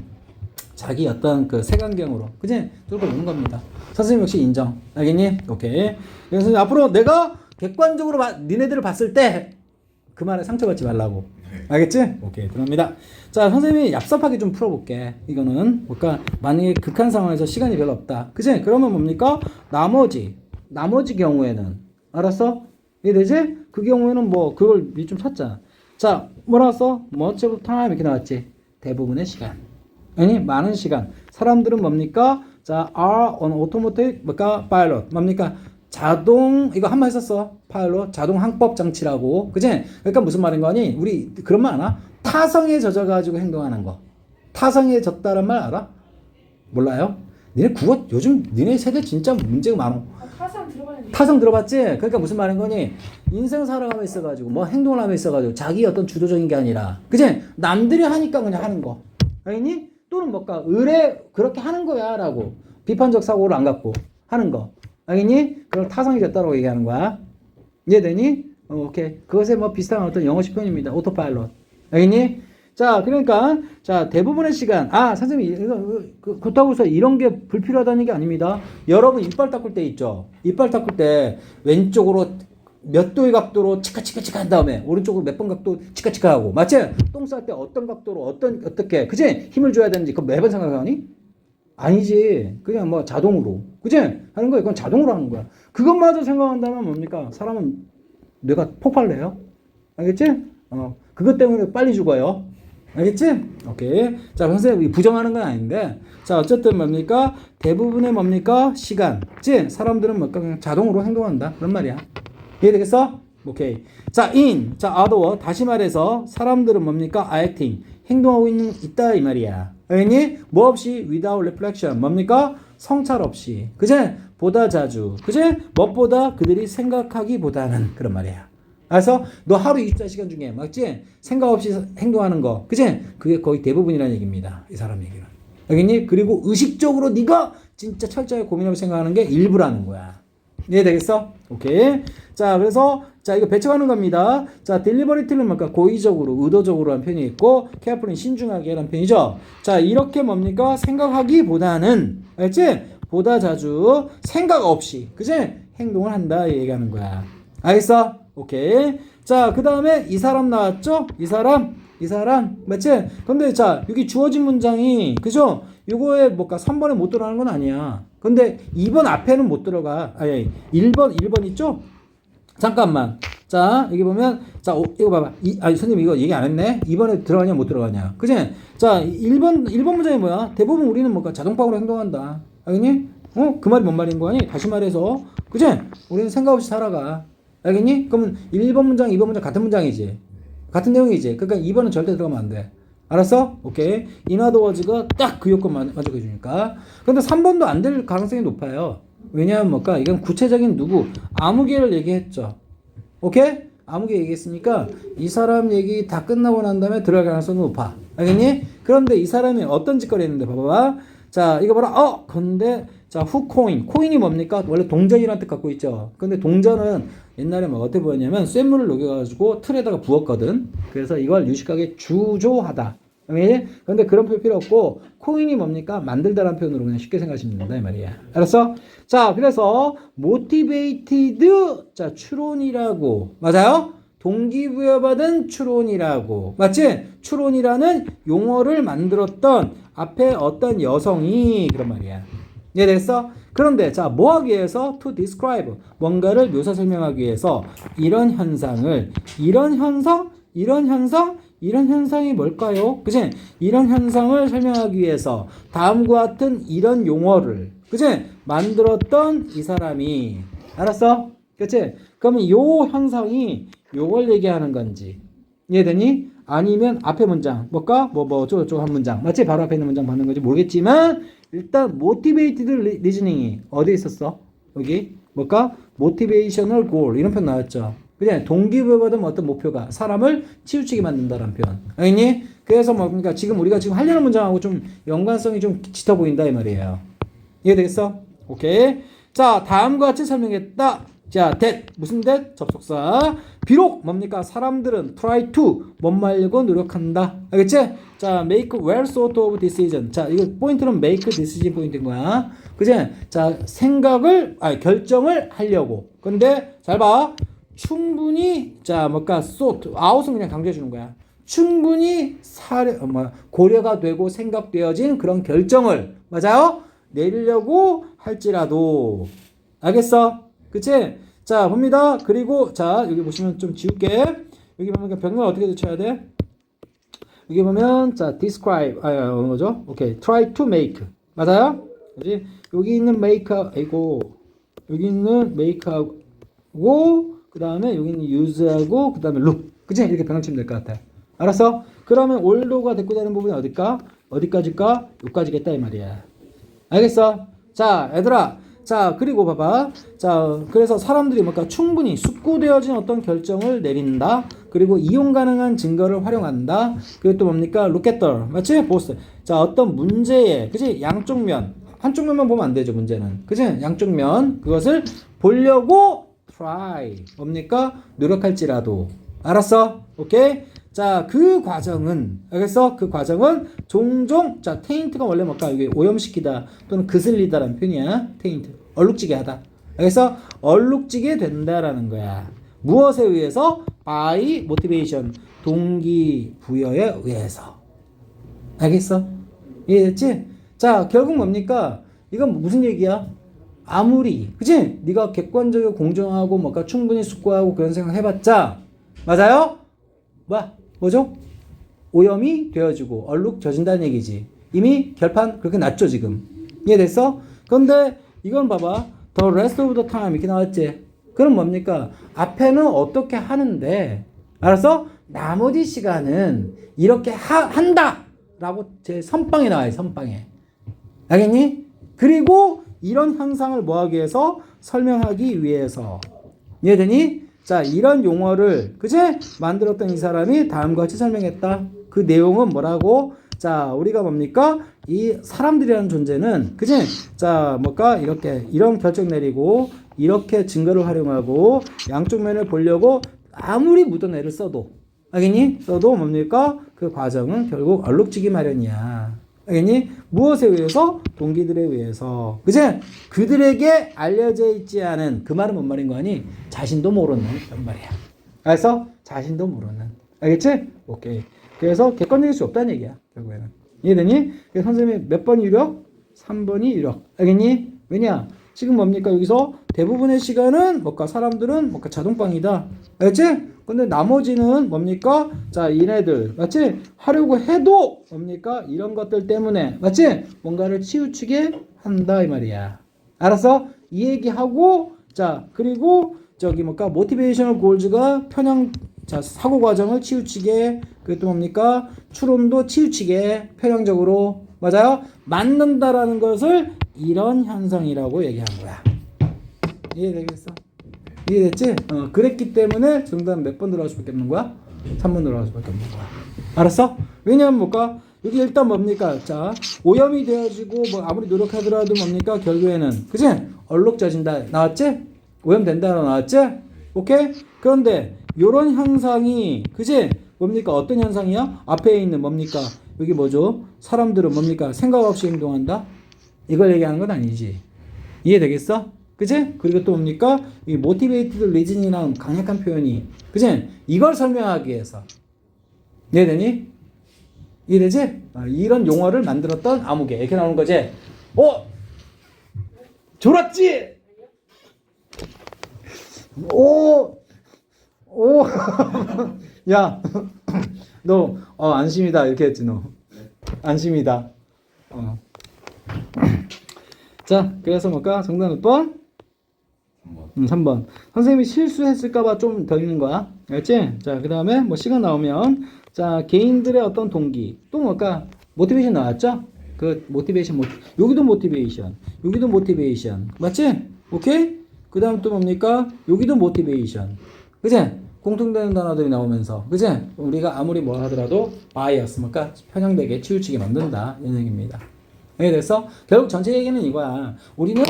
Speaker 1: 자기 어떤 그 색안경으로. 그치? 뚫고 노는 겁니다. 선생님 역시 인정. 알겠니? 오케이. 그래서 앞으로 내가 객관적으로 니네들을 봤을 때, 그 말에 상처받지 말라고. 알겠지? 오케이, 들어갑니다. 자, 선생님이 얍삽하게 좀 풀어볼게. 이거는 뭔가 만약에 극한 상황에서 시간이 별로 없다. 그치? 그러면 뭡니까? 나머지 경우에는 알았어? 이해되지? 그 경우에는 뭐 그걸 미리 좀 찾자. 자, 뭐 나왔어? much of time 이렇게 나왔지? 대부분의 시간. 아니, 많은 시간. 사람들은 뭡니까? 자, are on automatic 뭐까? pilot. 뭡니까? 자동 이거 한 번 했었어. 파일럿 자동 항법 장치라고. 그지? 그러니까 무슨 말인 거니? 우리 그런 말 아나? 타성에 젖어 가지고 행동하는 거. 타성에 젖다란 말 알아? 몰라요? 니네 국어 요즘 니네 세대 진짜 문제가 많어.
Speaker 2: 타성 들어봤는데.
Speaker 1: 타성 들어봤지? 그러니까 무슨 말인 거니? 인생 살아가며 있어가지고 뭐 행동을 하며 있어가지고 자기 어떤 주도적인 게 아니라, 그지? 남들이 하니까 그냥 하는 거. 알겠니? 또는 뭔가 의뢰 그렇게 하는 거야라고 비판적 사고를 안 갖고 하는 거. 알겠니? 그걸 타성이 됐다고 얘기하는 거야. 이해되니? 오케이. 그것에 뭐 비슷한 어떤 영어식 표현입니다. 오토파일럿. 알겠니? 자, 그러니까, 자, 대부분의 시간. 아, 선생님, 그렇다고 해서 이런 게 불필요하다는 게 아닙니다. 여러분, 이빨 닦을 때 있죠? 이빨 닦을 때 왼쪽으로 몇 도의 각도로 치카치카 한 다음에 오른쪽으로 몇 번 각도 치카치카 하고. 맞지? 똥 쌀 때 어떤 각도로, 어떻게, 그치? 힘을 줘야 되는지 그거 매번 생각하니? 아니지. 그냥 뭐 자동으로. 그치? 하는 거야. 그건 자동으로 하는 거야. 그것마저 생각한다면 뭡니까? 사람은 뇌가 폭발해요. 알겠지? 그것 때문에 빨리 죽어요. 알겠지? 오케이. 자, 선생님 부정하는 건 아닌데, 자, 어쨌든 뭡니까? 대부분의 뭡니까? 시간. 지? 사람들은 뭡니까? 그냥 자동으로 행동한다. 그런 말이야. 이해되겠어? 오케이. 자, 자, other. 다시 말해서 사람들은 뭡니까? acting. 행동하고 있다 이 말이야. 알겠니? 뭐 없이? without reflection. 뭡니까? 성찰 없이. 그제? 보다 자주. 그제? 무엇보다 그들이 생각하기보다는 그런 말이야. 그래서 너 하루 24시간 중에 맞지? 생각 없이 행동하는 거. 그치? 그게 거의 대부분이라는 얘기입니다. 이 사람 얘기는. 알겠니? 그리고 의식적으로 네가 진짜 철저하게 고민하고 생각하는 게 일부라는 거야. 이해되겠어? 오케이. 자, 그래서 자, 이거 배척하는 겁니다. 자, deliberately는 뭔가 고의적으로, 의도적으로 한 편이 있고 carefully는 신중하게 하는 편이죠. 자, 이렇게 뭡니까? 생각하기보다는 알지? 보다 자주 생각 없이 그치? 행동을 한다 얘기하는 거야. 알겠어? 오케이. 자, 그 다음에 이 사람 나왔죠? 이 사람, 맞지? 근데 자, 여기 주어진 문장이, 그죠? 요거에 뭔가 3번에 못 들어가는 건 아니야. 근데 2번 앞에는 못 들어가. 아니, 1번 있죠? 잠깐만. 자, 여기 보면, 자, 이거 봐봐. 아니, 선생님 이거 얘기 안 했네? 2번에 들어가냐, 못 들어가냐. 그지? 자, 1번 문장이 뭐야? 대부분 우리는 뭔가 자동방으로 행동한다. 알겠니? 그 말이 뭔 말인 거 아니? 다시 말해서, 그지? 우리는 생각 없이 살아가. 알겠니? 그러면 1번 문장, 2번 문장 같은 문장이지. 같은 내용이지. 그러니까 2번은 절대 들어가면 안 돼. 알았어? 오케이. in other words가 딱 그 요건 만족해 주니까. 근데 3번도 안 될 가능성이 높아요. 왜냐하면 뭘까? 이건 구체적인 누구, 아무개를 얘기했죠. 오케이? 아무개 얘기했으니까 이 사람 얘기 다 끝나고 난 다음에 들어갈 가능성이 높아. 알겠니? 그런데 이 사람이 어떤 짓거리 했는데 봐봐. 자, 이거 봐라. 근데 자, who coin. 코인이 뭡니까? 원래 동전이라는 뜻 갖고 있죠. 근데 동전은 옛날에 뭐 어떻게 보였냐면 쇳물을 녹여가지고 틀에다가 부었거든. 그래서 이걸 유식하게 주조하다. 근데 그런 표현 필요 없고 코인이 뭡니까? 만들다라는 표현으로 그냥 쉽게 생각하시면 된다 이 말이야. 알았어? 자, 그래서 motivated 자, 추론이라고. 맞아요? 동기부여받은 추론이라고. 맞지? 추론이라는 용어를 만들었던 앞에 어떤 여성이 그런 말이야. 이해됐어? 그런데 자, 뭐 하기 위해서? to describe 뭔가를 묘사 설명하기 위해서 이런 현상이 뭘까요? 그치? 이런 현상을 설명하기 위해서 다음과 같은 이런 용어를 그치? 만들었던 이 사람이 알았어? 그치? 그러면 요 현상이 요걸 얘기하는 건지 이해되니? 아니면 앞에 문장 뭘까? 저쪽 한 문장 맞지? 바로 앞에 있는 문장 받는 건지 모르겠지만 일단 motivated reasoning이 어디 있었어? 여기 뭘까? motivational goal 이런 표현 나왔죠. 그냥 동기부여받은 어떤 목표가 사람을 치우치게 만든다라는 표현. 알겠니? 그래서 그러니까 지금 우리가 지금 하려는 문장하고 좀 연관성이 좀 짙어 보인다 이 말이에요. 이해되겠어? 오케이. 자, 다음과 같이 설명했다. 자, that 무슨 that? 접속사. 비록 뭡니까? 사람들은 try to 못 말려고 노력한다. 알겠지? 자, make well sort of decision. 자, 이거 포인트는 make decision 포인트인 거야. 그지? 자, 결정을 하려고. 근데 잘 봐. 충분히 자, sort out은 그냥 강조해 주는 거야. 충분히 고려가 되고 생각되어진 그런 결정을 맞아요? 내리려고 할지라도. 알겠어? 그치? 자, 봅니다. 그리고, 자, 여기 보시면 좀 지울게. 여기 보면 병렬 어떻게 대처해야 돼? 여기 보면, 자, describe. 어느 거죠? 오케이. try to make. 맞아요? 그지? 여기 있는 여기 있는 make하고, 그 다음에 여기 있는 use하고, 그 다음에 look. 그치? 이렇게 병렬 치면 될 것 같아. 알았어? 그러면 올도가 대꾸되는 부분이 어디까지일까? 여기까지겠다, 이 말이야. 알겠어? 자, 얘들아. 자, 그리고 봐봐. 자, 그래서 사람들이 충분히 숙고되어진 어떤 결정을 내린다. 그리고 이용 가능한 증거를 활용한다. 그리고 또 뭡니까? look at the. 맞지? 보스. 자, 어떤 문제에, 그치? 양쪽 면. 한쪽 면만 보면 안 되죠, 문제는. 그치? 양쪽 면. 그것을 보려고 try. 뭡니까? 노력할지라도. 알았어? 오케이? 자, 그 과정은, 알겠어? 그 과정은 종종, 자, taint가 원래 뭘까? 이게 오염시키다 또는 그슬리다라는 표현이야. taint. 얼룩지게 하다. 알겠어? 얼룩지게 된다라는 거야. 무엇에 의해서? by motivation. 동기부여에 의해서. 알겠어? 이해됐지? 자, 결국 뭡니까? 이건 무슨 얘기야? 아무리, 그치? 네가 객관적이고 공정하고 충분히 숙고하고 그런 생각 해봤자, 맞아요? 뭐죠? 오염이 되어지고 얼룩 젖은다는 얘기지. 이미 결판 그렇게 났죠 지금. 이해됐어? 그런데 이건 봐봐. The rest of the time 이렇게 나왔지. 그럼 뭡니까? 앞에는 어떻게 하는데 알았어? 나머지 시간은 이렇게 한다 라고 제 선빵에 나와요. 선빵에. 알겠니? 그리고 이런 현상을 뭐하기 위해서? 설명하기 위해서. 이해되니? 자, 이런 용어를 그치? 만들었던 이 사람이 다음과 같이 설명했다. 그 내용은 뭐라고? 자, 우리가 뭡니까? 이 사람들이라는 존재는 그치? 자, 뭘까? 이렇게 이런 결정 내리고 이렇게 증거를 활용하고 양쪽 면을 보려고 아무리 묻어내를 써도 알겠니? 써도 뭡니까? 그 과정은 결국 얼룩지기 마련이야. 알겠니? 무엇에 의해서? 동기들에 의해서. 그치? 그들에게 알려져 있지 않은 그 말은 뭔 말인 거 아니? 자신도 모르는 그런 말이야. 알았어? 자신도 모르는. 알겠지? 오케이. 그래서 객관적일 수 없다는 얘기야. 결국에는. 이해되니? 그래서 선생님이 몇 번 유력? 3번이 유력. 알겠니? 왜냐? 지금 뭡니까? 여기서 대부분의 시간은 뭘까? 사람들은 뭘까? 자동방이다. 알겠지? 근데 나머지는 뭡니까? 자, 얘네들. 맞지? 하려고 해도 뭡니까? 이런 것들 때문에. 맞지? 뭔가를 치우치게 한다. 이 말이야. 알았어? 이 얘기하고, 자, 그리고 저기 뭘까? 모티베이셔널 골즈가 편향, 자, 사고 과정을 치우치게, 그게 또 뭡니까? 추론도 치우치게, 편향적으로. 맞아요? 맞는다라는 것을 이런 현상이라고 얘기한 거야. 이해되겠어? 이해됐지? 그랬기 때문에 정답 몇 번 들어갈 수밖에 없는 거야? 3번 들어갈 수밖에 없는 거야. 알았어? 왜냐면 뭘까? 여기 일단 뭡니까? 자, 오염이 되어지고 뭐 아무리 노력하더라도 뭡니까? 결국에는 그치? 얼룩 젖은다 나왔지? 오염된다 나왔지? 오케이? 그런데 요런 현상이 그치? 뭡니까? 어떤 현상이야? 앞에 있는 뭡니까? 여기 뭐죠? 사람들은 뭡니까? 생각 없이 행동한다? 이걸 얘기하는 건 아니지. 이해되겠어? 그치? 그리고 또 뭡니까? 이 motivated reason이라는 강력한 표현이 그치? 이걸 설명하기 위해서 이해되니? 이해되지? 이런 용어를 만들었던 아무개 이렇게 나오는 거지. 졸았지? 야, 너 안심이다 이렇게 했지 너. 안심이다. 자, 그래서 뭘까? 정답 몇 번? 3번. 선생님이 실수했을까봐 좀 더 있는 거야. 알지? 자, 그 다음에 뭐 시간 나오면, 자, 개인들의 어떤 동기. 또 뭘까? 모티베이션 나왔죠? 그, 모티베이션, 여기도 모티베이션. 여기도 모티베이션. 맞지? 오케이? 그 다음 또 뭡니까? 여기도 모티베이션. 그치? 공통되는 단어들이 나오면서. 그치? 우리가 아무리 뭐 하더라도, 바이어스, 뭘까? 편향되게 치우치게 만든다. 이런 얘기입니다. 이해됐어? 결국 전체 얘기는 이거야. 우리는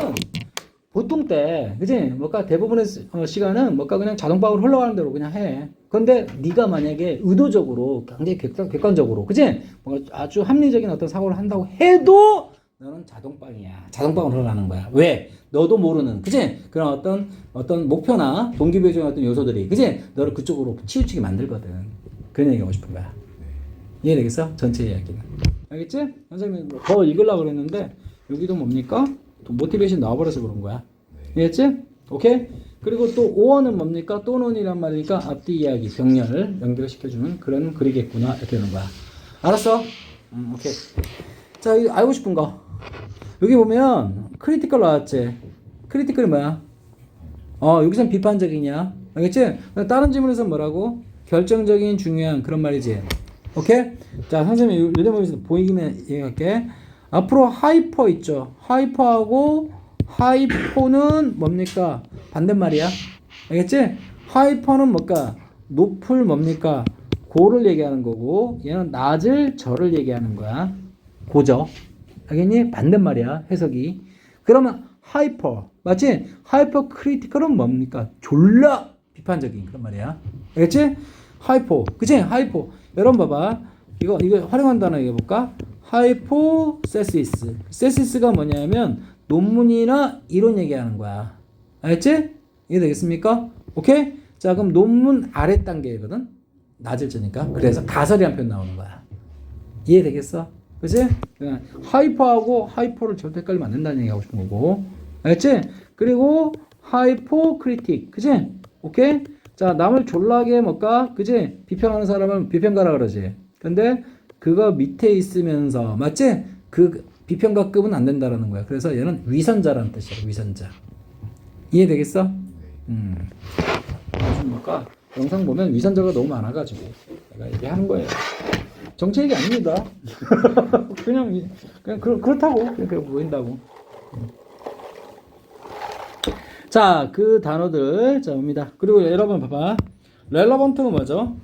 Speaker 1: 보통 때, 그지? 뭔가 대부분의 시간은 뭔가 그냥 자동방으로 흘러가는 대로 그냥 해. 그런데 네가 만약에 의도적으로, 굉장히 객관적으로, 그지? 뭔가 아주 합리적인 어떤 사고를 한다고 해도 너는 자동방이야. 자동방으로 흘러가는 거야. 왜? 너도 모르는, 그지? 그런 어떤 목표나 동기부여적인 어떤 요소들이, 그지? 너를 그쪽으로 치우치게 만들거든. 그런 얘기 하고 싶은 거야. 이해되겠어? 전체 이야기는. 알겠지? 선생님이 더 읽으려고 그랬는데 여기도 뭡니까? 모티베이션 나와버려서 그런 거야. 이해했지? 오케이? 그리고 또 5원은 뭡니까? 또는이란 말이니까 앞뒤 이야기, 병렬 연결시켜주는 그런 글이겠구나 이렇게 되는 거야. 알았어? 오케이. 자, 이거 알고 싶은 거 여기 보면 크리티컬 나왔지? 크리티컬이 뭐야? 여기선 비판적이냐? 알겠지? 다른 질문에서 뭐라고? 결정적인 중요한 그런 말이지. 오케이? 자, 선생님이 요즘에 보이기만 얘기할게. 앞으로 하이퍼 있죠? 하이퍼하고 하이포는 뭡니까? 반대말이야. 알겠지? 하이퍼는 뭘까? 높을 뭡니까? 고를 얘기하는 거고, 얘는 낮을 저를 얘기하는 거야. 고죠. 알겠니? 반대말이야. 해석이. 그러면 하이퍼. 맞지? 하이퍼 크리티컬은 뭡니까? 졸라 비판적인 그런 말이야. 알겠지? 하이포. 그치? 하이포. 여러분 봐봐. 이거 활용한 단어 얘기해볼까? 하이포세시스. 세시스가 뭐냐면 논문이나 이론 얘기하는 거야. 알겠지? 이해 되겠습니까? 오케이? 자, 그럼 논문 아래 단계거든? 낮을 저니까. 그래서 가설이란 표현 나오는 거야. 이해 되겠어? 그치? 하이퍼하고 하이포를 절대 헷갈리면 안 된다는 얘기 하고 싶은 거고. 알겠지? 그리고 하이포 크리틱. 그치? 오케이? 자, 남을 졸라게 뭘까? 그치? 비평하는 사람은 비평가라 그러지. 근데 그거 밑에 있으면서 맞지? 그 비평가급은 안 된다라는 거야. 그래서 얘는 위선자라는 뜻이야. 위선자. 이해되겠어? 요즘 뭐까 영상 보면 위선자가 너무 많아가지고 내가 얘기하는 거예요. 정치 얘기 아닙니다. 그냥 그렇다고 그렇게 보인다고. 자, 그 단어들 자 옵니다. 그리고 여러분 봐봐. relevant가 뭐죠?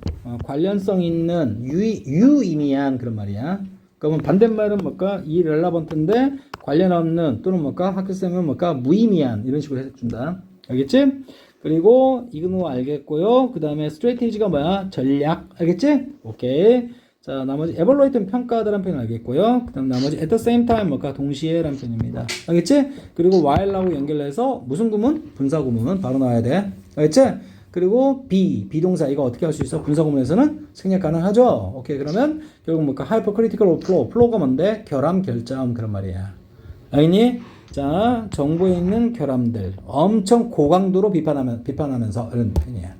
Speaker 1: 관련성 있는 유의미한 그런 말이야. 그러면 반대말은 뭘까? 이 relevant인데 관련 없는 또는 뭘까? 학교쌤은 뭘까? 무의미한 이런 식으로 해석준다. 알겠지? 그리고 이거 알겠고요. 그 다음에 strategy가 뭐야? 전략. 알겠지? 오케이. 자, 나머지 evaluate는 평가하다라는 표현 알겠고요. 그 다음 나머지 at the same time 뭘까? 동시에라는 표현입니다. 알겠지? 그리고 while하고 연결해서 무슨 구문? 분사 구문 바로 나와야 돼. 알겠지? 그리고 비동사 이거 어떻게 할 수 있어? 분사 구문에서는 생략 가능하죠? 오케이. 그러면 결국 뭘까? hypercritical flow가 뭔데? 결함, 결점 그런 말이야. 알겠니? 자, 정보에 있는 결함들 엄청 고강도로 비판하면서 이런 표현이야.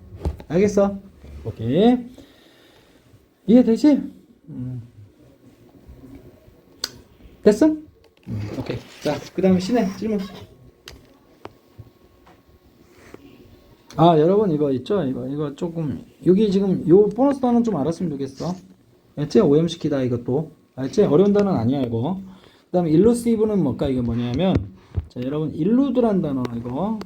Speaker 1: 알겠어? 오케이. 이해되지? 됐어? 오케이. 자, 그 다음에 신혜 질문. 아, 여러분 이거 있죠? 이거 조금 여기 지금 요 보너스 단어는 좀 알았으면 좋겠어. 알지? 오염시키다 이것도. 알지? 어려운 단어는 아니야 이거. 그 다음에 일루시브는 뭘까? 이게 뭐냐면 자, 여러분 일루드란 단어 이거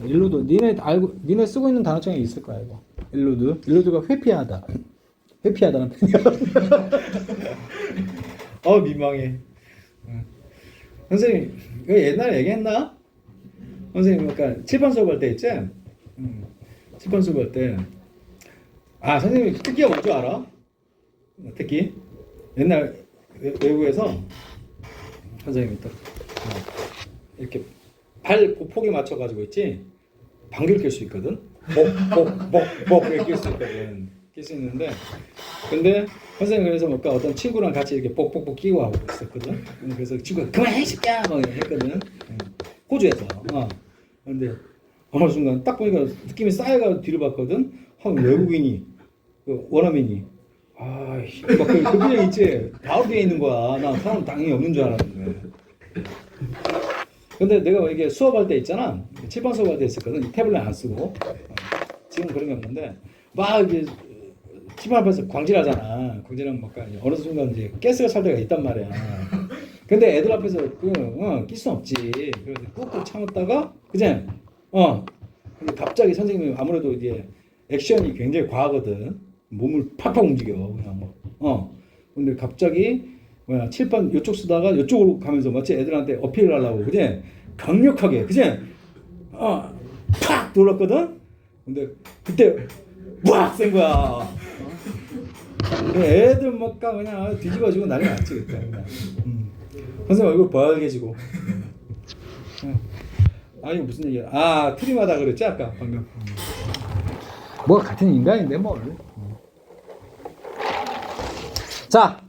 Speaker 1: 일루드 니네 쓰고 있는 단어창에 있을 거야 이거. 일루드가 회피하다. 회피하다는 표현이야. 민망해. 선생님, 이거 옛날에 얘기했나? 선생님, 그러니까 칠판 수업할 때 있지? 칠판 수업할 때. 선생님 특기가 뭔지 알아? 특기? 옛날 외국에서 선생님이 또 이렇게 발 보폭에 맞춰가지고 있지? 방귀를 낄 수 있거든? 목 이렇게 낄 수 있거든. 낄 수 있는데 근데 선생님 그래서 뭔가 어떤 친구랑 같이 이렇게 뽁뽁뽁 끼고 하고 있었거든. 그래서 친구가 그만해 새끼야 막 했거든. 호주에서. 근데 어느 순간 딱 보니까 느낌이 쌓여가 뒤를 봤거든. 한 외국인이 그 원어민이 막 그 그냥 있지 바로 뒤에 있는 거야. 난 사람 당연히 없는 줄 알았는데. 근데 내가 이게 수업할 때 있잖아. 칠판 수업할 때 있었거든. 태블릿 안 쓰고. 지금 그런 게 없는데 막 이게 칠판 앞에서 광질하잖아. 광질하면 뭔가 어느 순간 이제 가스가 찰 때가 있단 말이야. 근데 애들 앞에서 낄 순 없지. 그래서 꾹꾹 참았다가 그제 근데 갑자기 선생님이 아무래도 이제 액션이 굉장히 과하거든. 몸을 팍팍 움직여 그냥 근데 갑자기 칠판 요쪽 쓰다가 요쪽으로 가면서 마치 애들한테 어필을 하려고 그제 강력하게 그제 팍 돌았거든. 근데 그때 막 센 거야. 애들 막 그냥 뒤집어지고 난리 났지 그때. 선생님 얼굴 벌개지고. 이거 무슨 얘기야? 트림하다 그랬지 아까 방금. 뭐 같은 인간인데 뭘. 자,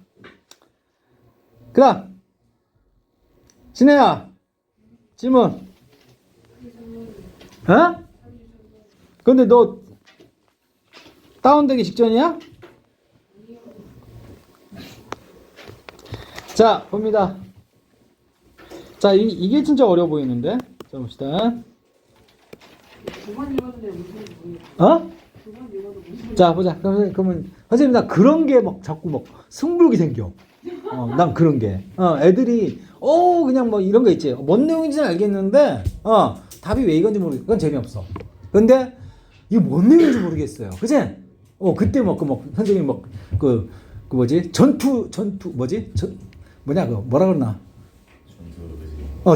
Speaker 1: 그다음 신혜야 질문. 근데 너 다운되기 직전이야? 자, 봅니다. 자, 이게 진짜 어려워 보이는데. 자, 봅시다.
Speaker 2: 두번 읽었는데 무슨 모르겠어. 두번 읽어도 무슨.
Speaker 1: 자, 보자. 그러면 선생님 나 그런 게 막 자꾸 막 승부욕이 생겨. 난 그런 게. 애들이 그냥 뭐 이런 거 있지. 뭔 내용인지는 알겠는데 답이 왜 이건지 모르겠어. 그건 재미없어. 근데 이게 뭔 내용인지 모르겠어요. 그치? 그때 선생님 그 뭐지? 전투 뭐지? 뭐냐 그거 뭐라 그러나?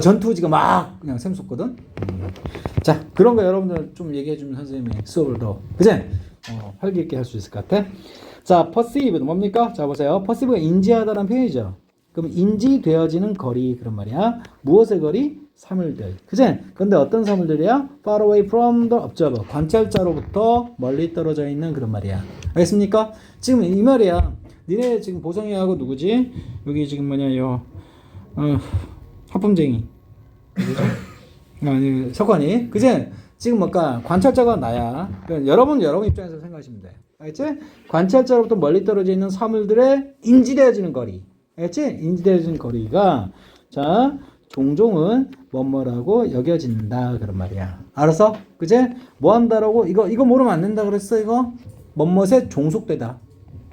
Speaker 1: 전투지가 막 그냥 샘솟거든. 자, 그런 거 여러분들 좀 얘기해 주면 선생님이 수업을 더 그제 활기 있게 할 수 있을 것 같아. 자, perceive 뭡니까? 자, 보세요. perceive가 인지하다라는 표현이죠. 그럼 인지되어지는 거리 그런 말이야. 무엇의 거리? 사물들. 그제? 근데 어떤 사물들이야? far away from the observer. 관찰자로부터 멀리 떨어져 있는 그런 말이야. 알겠습니까? 지금 이 말이야. 니네 지금 보성이하고 누구지? 여기 지금 뭐냐, 하품쟁이. 누구죠? 아니, 석관이. 그지? 지금 뭔가 관찰자가 나야. 그러니까 여러분 입장에서 생각하시면 돼. 알겠지? 관찰자로부터 멀리 떨어져 있는 사물들의 인지되어지는 거리. 알겠지? 인지되어지는 거리가 자, 종종은 뭐뭐라고 여겨진다 그런 말이야. 알았어? 그지? 뭐 한다라고 이거 모르면 안 된다 그랬어. 이거 뭐뭇에 종속되다.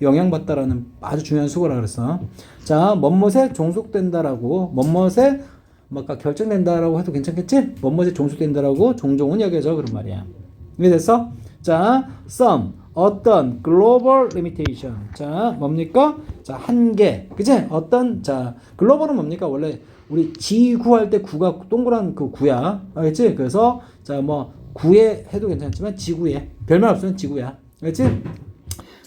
Speaker 1: 영향받다라는 아주 중요한 수거라 그랬어. 자, 뭐뭇에 종속된다라고 뭐뭇에 뭔가 결정된다라고 해도 괜찮겠지? 뭐뭇에 종속된다라고 종종은 여겨져 그런 말이야. 이해됐어? 자, some 어떤 global limitation. 자, 뭡니까? 자, 한계. 그치? 어떤 자, 글로벌은 뭡니까? 원래 우리 지구할 때 구가 동그란 그 구야. 알겠지? 그래서 자, 뭐 구에 해도 괜찮지만 지구에 별말 없으면 지구야. 알겠지?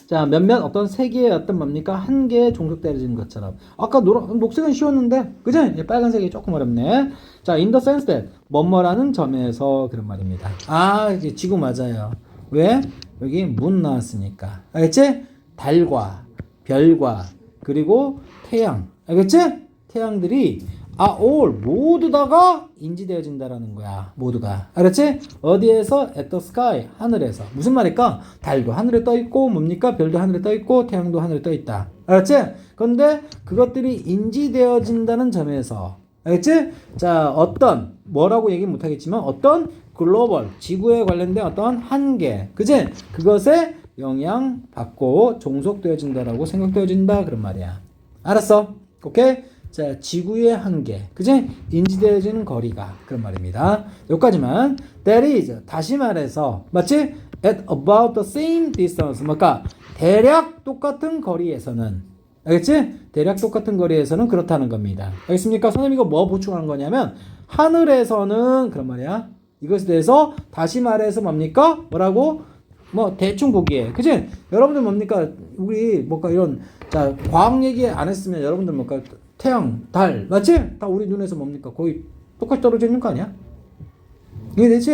Speaker 1: 자, 몇몇 어떤 세계의 어떤 뭡니까? 한계에 종속되어지는 것처럼. 아까 녹색은 쉬웠는데, 그지? 빨간색이 조금 어렵네. 자, in the sense that, 뭐뭐라는 점에서 그런 말입니다. 아, 이제 지구 맞아요. 왜? 여기 문 나왔으니까. 알겠지? 달과, 별과, 그리고 태양. 알겠지? 태양들이 all 모두 다가 인지되어진다라는 거야. 모두가. 알았지? 어디에서? at the sky. 하늘에서. 무슨 말일까? 달도 하늘에 떠 있고 뭡니까? 별도 하늘에 떠 있고 태양도 하늘에 떠 있다. 알았지? 그런데 그것들이 인지되어진다는 점에서. 알겠지? 자, 어떤 뭐라고 얘기 못 하겠지만 어떤 글로벌 지구에 관련된 어떤 한계. 그지? 그것에 영향받고 종속되어진다라고 생각되어진다 그런 말이야. 알았어? 오케이? 자, 지구의 한계, 그지? 인지되어지는 거리가 그런 말입니다. 여기까지만. That is, 다시 말해서, 맞지? At about the same distance. 그러니까 대략 똑같은 거리에서는, 알겠지? 대략 똑같은 거리에서는 그렇다는 겁니다. 알겠습니까? 선생님 이거 뭐 보충하는 거냐면 하늘에서는 그런 말이야. 이것에 대해서 다시 말해서 뭡니까? 뭐라고? 뭐 대충 보기에, 그지? 여러분들 뭡니까? 우리 뭔가 이런 자 과학 얘기 안 했으면 여러분들 뭔가 태양, 달, 맞지? 다 우리 눈에서 뭡니까? 거의 똑같이 떨어져 있는 거 아니야? 이해되지?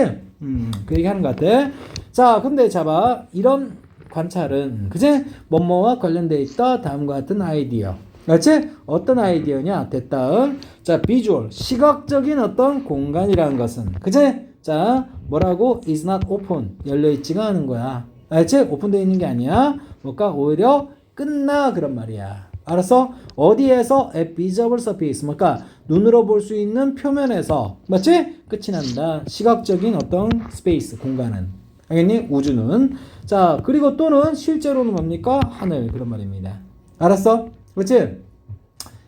Speaker 1: 그 얘기 하는 것 같아. 자, 근데 잡아. 이런 관찰은, 그지? 뭐뭐와 관련되어 있다. 다음과 같은 아이디어. 맞지? 어떤 아이디어냐? 됐다음. 자, 비주얼. 시각적인 어떤 공간이라는 것은, 그지? 자, 뭐라고? is not open. 열려있지가 않은 거야. 알지? 오픈되어 있는 게 아니야. 뭔가 오히려 끝나. 그런 말이야. 알았어? 어디에서? at visible surface. 뭔가 눈으로 볼 수 있는 표면에서. 맞지? 끝이 난다. 시각적인 어떤 스페이스, 공간은. 알겠니? 우주는. 자, 그리고 또는 실제로는 뭡니까? 하늘. 그런 말입니다. 알았어? 그렇지?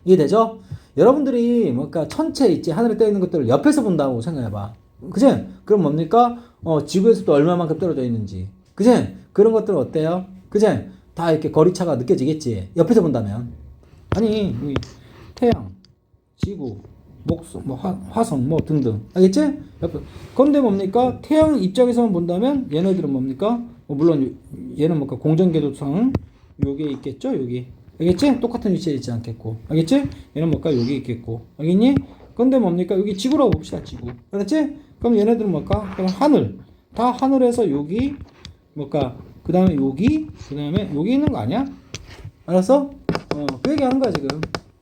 Speaker 1: 이해되죠? 여러분들이 뭔가 천체 있지? 하늘에 떠 있는 것들을 옆에서 본다고 생각해봐. 그치? 그럼 뭡니까? 지구에서 또 얼마만큼 떨어져 있는지. 그치? 그런 것들은 어때요? 그치? 다 이렇게 거리차가 느껴지겠지. 옆에서 본다면. 아니, 태양, 지구, 목성, 뭐 화성, 뭐 등등. 알겠지? 옆에. 그런데 뭡니까? 태양 입장에서만 본다면 얘네들은 뭡니까? 물론 얘는 뭔가 공전궤도상 요게 있겠죠? 여기. 알겠지? 똑같은 위치에 있지 않겠고. 알겠지? 얘는 뭔가 여기 있겠고. 알겠니? 근데 뭡니까? 여기 지구라고 봅시다. 지구. 알았지? 그럼 얘네들은 뭘까? 그럼 하늘. 다 하늘에서 여기 뭘까? 그 다음에 여기, 그 다음에 여기 있는 거 아니야? 알았어? 그 얘기 하는 거야, 지금.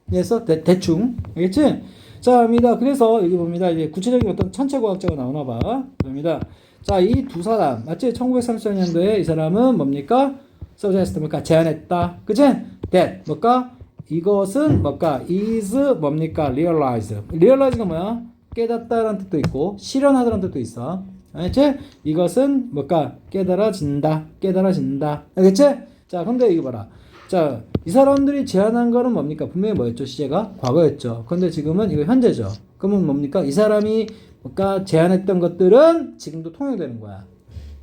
Speaker 1: 그래서 대충. 알겠지? 자, 입니다. 그래서 여기 봅니다. 이제 구체적인 어떤 천체과학자가 나오나 봐. 그럽니다. 자, 이 두 사람. 맞지? 1934년도에 이 사람은 뭡니까? 서제스트 뭘까? 제안했다. 그치? that. 뭘까? 이것은 뭘까? is 뭡니까? realize. realize가 뭐야? 깨닫다라는 뜻도 있고 실현하다라는 뜻도 있어. 알겠지? 이것은 뭘까? 깨달아진다. 깨달아진다. 알겠지? 자, 근데 이거 봐라. 자, 이 사람들이 제안한 거는 뭡니까? 분명히 뭐였죠? 시제가? 과거였죠. 근데 지금은 이거 현재죠. 그러면 뭡니까? 이 사람이 뭔가 제안했던 것들은 지금도 통용되는 거야.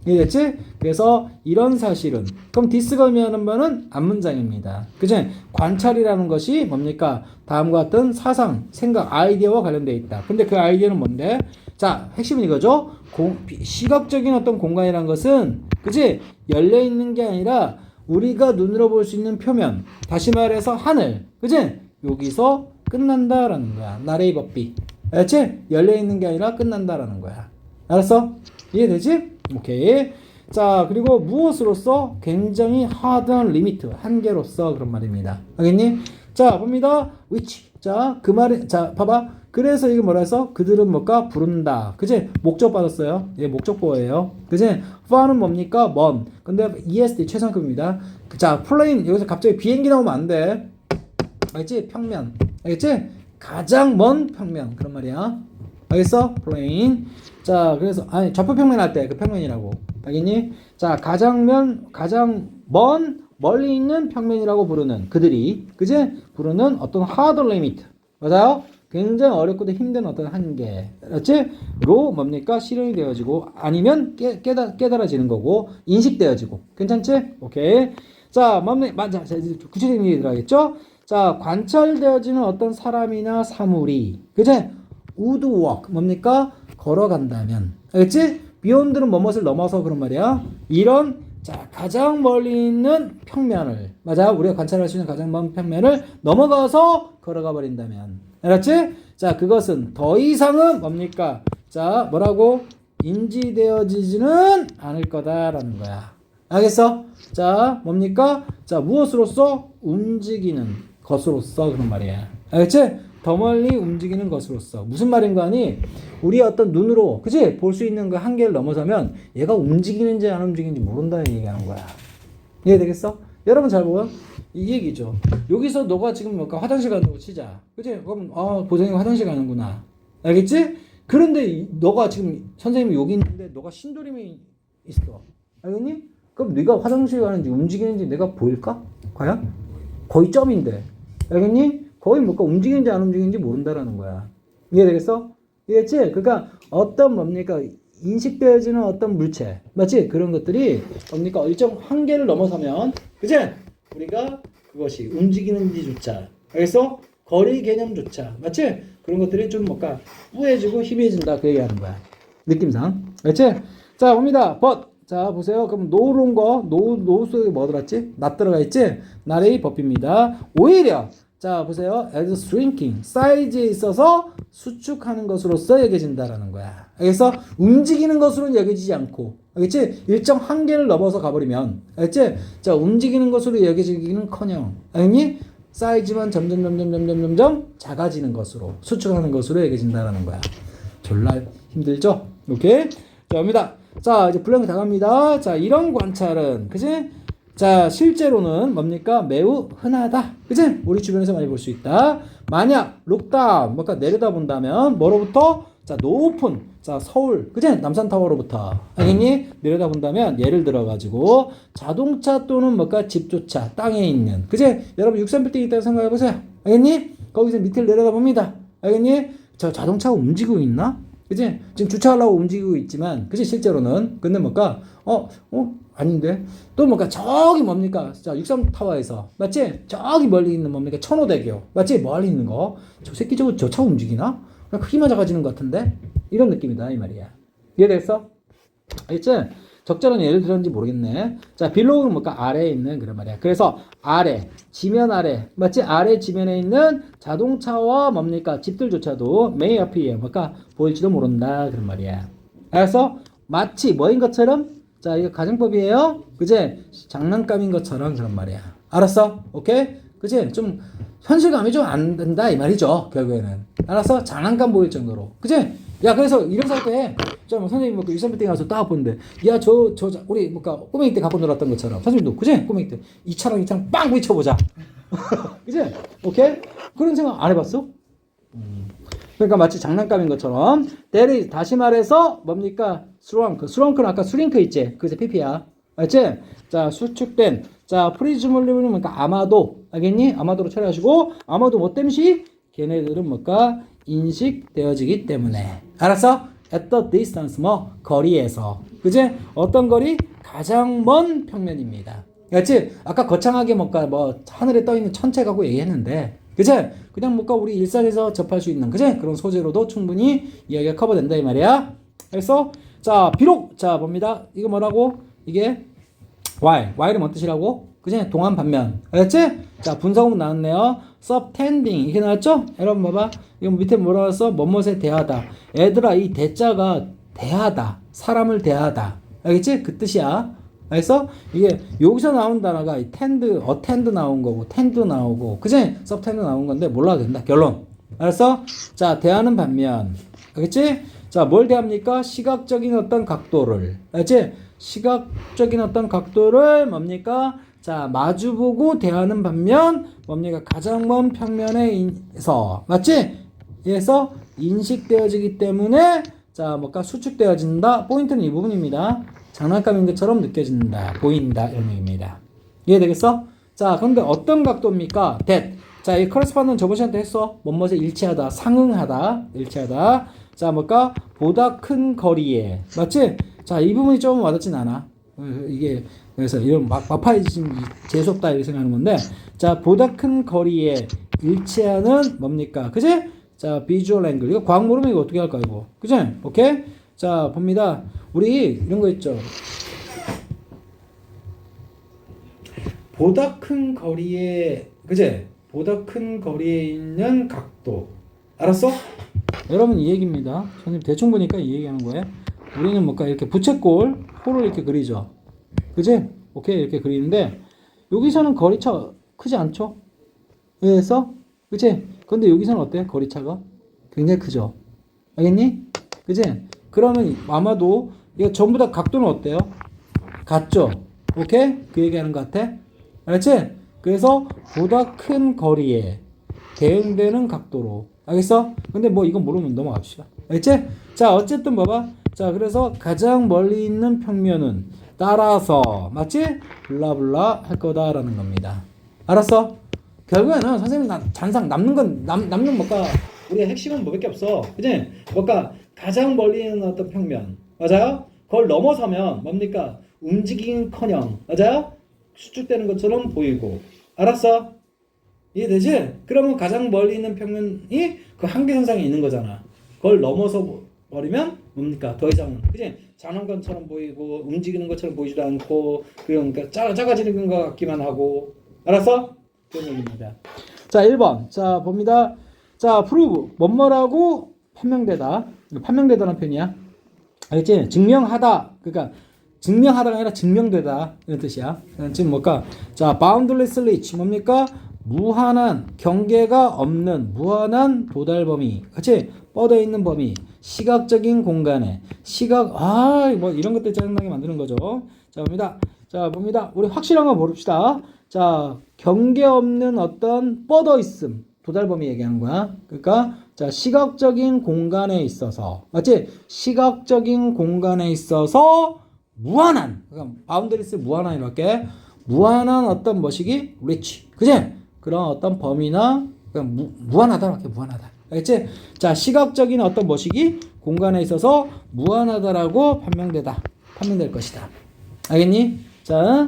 Speaker 1: 이해됐지? 그래서 이런 사실은 그럼 디스가 의미하는 바는 앞문장입니다. 그치? 관찰이라는 것이 뭡니까? 다음과 같은 사상, 생각, 아이디어와 관련되어 있다. 근데 그 아이디어는 뭔데? 자, 핵심은 이거죠. 시각적인 어떤 공간이란 것은 그치? 열려있는 게 아니라 우리가 눈으로 볼 수 있는 표면, 다시 말해서 하늘, 그치? 여기서 끝난다라는 거야. 나레이 법비. 알았지? 열려있는 게 아니라 끝난다라는 거야. 알았어? 이해되지? 오케이. 자, 그리고 무엇으로서? 굉장히 하드한 리미트, 한계로서 그런 말입니다. 알겠니? 자, 봅니다. which. 자, 그 말이, 자, 봐봐. 그래서 이게 뭐라 해서 그들은 뭘까? 부른다. 그지? 목적 받았어요. 예, 목적보예요. 그지? far는 뭡니까? 먼. 근데 ESD 최상급입니다. 자, 플레인 여기서 갑자기 비행기 나오면 안 돼. 알겠지? 평면. 알겠지? 가장 먼 평면. 그런 말이야. 알겠어? 플레인. 자, 그래서 아니 좌표 평면 할 때 그 평면이라고. 알겠니? 자, 가장 먼 멀리 있는 평면이라고 부르는 그들이 그지? 부르는 어떤 하드 리미트. 맞아요? 굉장히 어렵고도 힘든 어떤 한계. 알았지? 로 뭡니까? 실현이 되어지고 아니면 깨달아지는 거고 인식되어지고. 괜찮지? 오케이. 자, 맞아. 자, 이제 구체적인 얘기 들어가겠죠? 자, 관찰되어지는 어떤 사람이나 사물이 그제 would walk 뭡니까? 걸어간다면 알겠지? beyond는 뭐뭇을 넘어서 그런 말이야. 이런 자 가장 멀리 있는 평면을 맞아 우리가 관찰할 수 있는 가장 먼 평면을 넘어가서 걸어가 버린다면 알았지? 자 그것은 더 이상은 뭡니까? 자 뭐라고? 인지되어지지는 않을 거다라는 거야. 알겠어? 자 뭡니까? 자 무엇으로서? 움직이는 것으로서 그런 말이야. 알겠지? 더 멀리 움직이는 것으로서 무슨 말인가 하니 우리 어떤 눈으로 그치? 볼 수 있는 그 한계를 넘어서면 얘가 움직이는지 안 움직이는지 모른다는 얘기하는 거야. 이해되겠어? 여러분 잘 보면 이 얘기죠. 여기서 너가 지금 뭔가 화장실 간다고 치자. 그치? 그럼 보정이 화장실 가는구나. 알겠지? 그런데 너가 지금 선생님이 여기 있는데 너가 신도림에 있어. 알겠니? 그럼 네가 화장실 가는지 움직이는지 내가 보일까? 과연? 거의 점인데. 알겠니? 거의 뭔가 움직이는지 안 움직이는지 모른다라는 거야. 이해되겠어? 이해했지? 그러니까 어떤 뭡니까? 인식되어지는 어떤 물체. 맞지? 그런 것들이 뭡니까? 일정 한계를 넘어서면 그치? 우리가 그것이 움직이는지조차 알겠어? 거리 개념조차 맞지? 그런 것들이 좀 뭔가 뿌해지고 희미해진다 그 얘기하는 거야. 느낌상. 알겠지? 자 봅니다. but 자 보세요. 그럼 노로운 거 노 속에 뭐 들었지? 낫 들어가 있지? 나의 법입니다. 오히려 자 보세요. as shrinking 사이즈에 있어서 수축하는 것으로서 여겨진다라는 거야. 알겠어? 움직이는 것으로는 여겨지지 않고 알겠지? 일정 한계를 넘어서 가버리면 알겠지? 자 움직이는 것으로 여겨지기는커녕 알겠니? 사이즈만 점점 작아지는 것으로 수축하는 것으로 여겨진다라는 거야. 졸라 힘들죠? 오케이? 자 옵니다. 자 이제 블랭크 다 갑니다. 자 이런 관찰은 그지? 자 실제로는 뭡니까? 매우 흔하다. 그치? 우리 주변에서 많이 볼 수 있다. 만약 룩다운 뭔가 내려다본다면 뭐로부터? 자 높은 자 서울 그치? 남산타워로부터 알겠니? 내려다본다면 예를 들어 가지고 자동차 또는 뭔가 집조차 땅에 있는 그치? 여러분 63빌딩 있다고 생각해 보세요. 알겠니? 거기서 밑을 내려다봅니다. 알겠니? 저 자동차가 움직이고 있나? 그치? 지금 주차하려고 움직이고 있지만 그치? 실제로는 근데 뭔가 아닌데 또 뭔가 저기 뭡니까? 자 63타워에서 맞지? 저기 멀리 있는 뭡니까? 천호대교 맞지? 멀리 있는 거 저 새끼 저거 저 차 움직이나? 그냥 크기만 작아지는 것 같은데? 이런 느낌이다 이 말이야. 이해됐어? 알겠지? 적절한 예를 들었는지 모르겠네. 자 빌로우는 뭔가 아래에 있는 그런 말이야. 그래서 아래 지면 아래 맞지? 아래 지면에 있는 자동차와 뭡니까? 집들조차도 may appear 뭔가 보일지도 모른다 그런 말이야. 알았어? 마치 뭐인 것처럼 자 이거 가정법이에요. 그제 장난감인 것처럼 그런 말이야. 알았어? 오케이? 그제 좀 현실감이 좀 안 된다 이 말이죠. 결국에는 알았어? 장난감 보일 정도로 그제? 야 그래서 이런 생각도 해. 자 뭐 선생님 뭐 63빌딩 가서 딱 보는데 야 저 우리 뭐가 꼬맹이 때 갖고 놀았던 것처럼 선생님도 그제? 꼬맹이 때 이 차랑 빵 부딪혀보자. 그제? 오케이? 그런 생각 안 해봤어? 그러니까 마치 장난감인 것처럼 대리 다시 말해서 뭡니까? 스렁크는 아까 스링크 있지? 그게 PP야. 알지? 자 수축된 자 프리즈몰리브는 뭔가 아마도 알겠니? 아마도로 처리하시고 아마도 뭐 땜시? 걔네들은 뭔가 인식되어지기 때문에 알았어? at the distance 뭐 거리에서 그지? 어떤 거리? 가장 먼 평면입니다. 알지? 아까 거창하게 뭔가 뭐 하늘에 떠 있는 천체 갖고 얘기했는데 그치? 그냥 뭔가 우리 일상에서 접할 수 있는 그치? 그런 소재로도 충분히 이야기가 커버된다 이 말이야. 그래서 자 비록 자 봅니다. 이거 뭐라고? 이게 while은 뭔 뜻이라고? 그치? 동안 반면 알았지? 자 분사구문 나왔네요. subtending 이게 나왔죠? 여러분 봐봐. 이거 밑에 뭐라고 했어? 뭐뭇에 대하다. 얘들아 이 대자가 대하다. 사람을 대하다. 알겠지? 그 뜻이야. 알겠어? 이게 여기서 나온 단어가 attend 나온 거고 tend 나오고 그치? subtend 나온 건데 몰라도 된다. 결론 알았어? 자, 대하는 반면. 알겠지? 자, 뭘 대합니까? 시각적인 어떤 각도를. 알겠지? 시각적인 어떤 각도를 뭡니까? 자, 마주보고 대하는 반면 뭡니까? 가장 먼 평면에서 맞지? 에서 인식되어지기 때문에 자, 뭔가 수축되어진다. 포인트는 이 부분입니다. 장난감인 것처럼 느껴진다. 보인다. 이런 의미입니다. 이해되겠어? 자, 그런데 어떤 각도입니까? that. 자, 이 correspond는 저번 시간에 했어. 뭐뭐에 일치하다, 상응하다, 일치하다. 자, 뭘까? 보다 큰 거리에. 맞지? 자, 이 부분이 좀 와닿진 않아. 이게, 그래서 이런 마파이즘 재수없다 이렇게 생각하는 건데. 자, 보다 큰 거리에 일치하는 뭡니까? 그지? 자, visual angle. 이거 과학 모르면 이거 어떻게 할까, 이거. 그지? 오케이? 자, 봅니다. 우리 이런 거 있죠. 보다 큰 거리에, 그지? 보다 큰 거리에 있는 각도. 알았어? 여러분 이 얘기입니다. 선생님 대충 보니까 이 얘기하는 거예요. 우리는 뭔가 이렇게 부채꼴, 호를 이렇게 그리죠. 그지? 오케이, 이렇게 그리는데, 여기서는 거리차 크지 않죠? 그래서, 그치? 근데 여기서는 어때? 거리차가? 굉장히 크죠? 알겠니? 그치? 그러면 아마도, 이거 전부 다 각도는 어때요? 같죠? 오케이? 그 얘기하는 것 같아? 알았지? 그래서, 보다 큰 거리에 대응되는 각도로. 알겠어? 근데 뭐 이건 모르면 넘어갑시다. 알겠지? 자, 어쨌든 봐봐. 자, 그래서 가장 멀리 있는 평면은 따라서 맞지? 블라블라 할 거다라는 겁니다. 알았어? 결국에는 선생님 잔상 남는 뭔가 우리가 핵심은 뭐밖에 없어. 그지? 뭔가 가장 멀리 있는 어떤 평면. 맞아요? 그걸 넘어서면 뭡니까? 움직임커녕. 맞아요? 수축되는 것처럼 보이고. 알았어? 이해되지? 그러면 가장 멀리 있는 평면이 그 한계선상에 있는 거잖아. 그걸 넘어서 버리면 뭡니까? 더 이상 그지? 장난감처럼 보이고 움직이는 것처럼 보이지도 않고 그러니까 작아지는 것 같기만 하고. 알았어? 그런 얘기입니다. 자, 1번. 자, 봅니다. 자, prove. 뭐뭐라고 판명되다. 판명되다는 표현이야. 알겠지? 증명하다. 그러니까 증명하다가 아니라 증명되다. 이런 뜻이야. 지금 뭘까? 자, boundless reach. 뭡니까? 무한한 경계가 없는 무한한 도달 범위. 그치? 뻗어 있는 범위. 시각적인 공간에 뭐 이런 것들 짜증나게 만드는 거죠. 자, 봅니다. 자, 봅니다. 우리 확실한 거 봅시다. 자, 경계 없는 어떤 뻗어 있음. 도달 범위 얘기하는 거야. 그러니까 자, 시각적인 공간에 있어서 맞지? 시각적인 공간에 있어서 무한한. 그러니까 바운더리스 무한한 이렇게 무한한 어떤 뭐시기? 리치. 그치? 그런 어떤 범위나 그냥 무한하다 이렇게 무한하다. 알겠지? 자, 시각적인 어떤 뭐시기? 공간에 있어서 무한하다라고 판명될 것이다. 알겠니? 자,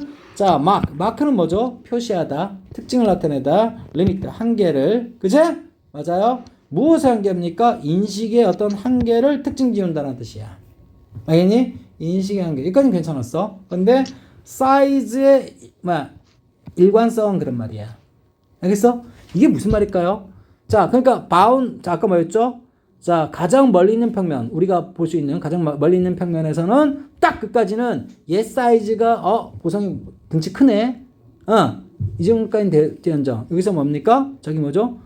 Speaker 1: 마크는 뭐죠? 표시하다, 특징을 나타내다, 리미트, 한계를. 그치? 맞아요? 무엇의 한계입니까? 인식의 어떤 한계를 특징 지운다는 뜻이야. 알겠니? 인식의 한계. 여기까지는 괜찮았어. 근데 사이즈의 일관성은 그런 말이야. 알겠어? 이게 무슨 말일까요? 자, 그러니까 자, 아까 뭐였죠? 자, 가장 멀리 있는 평면, 우리가 볼 수 있는 가장 멀리 있는 평면에서는 딱 끝까지는 얘 사이즈가 보성이 등치 크네. 이 정도까지는 대연정. 여기서 뭡니까? 저기 뭐죠?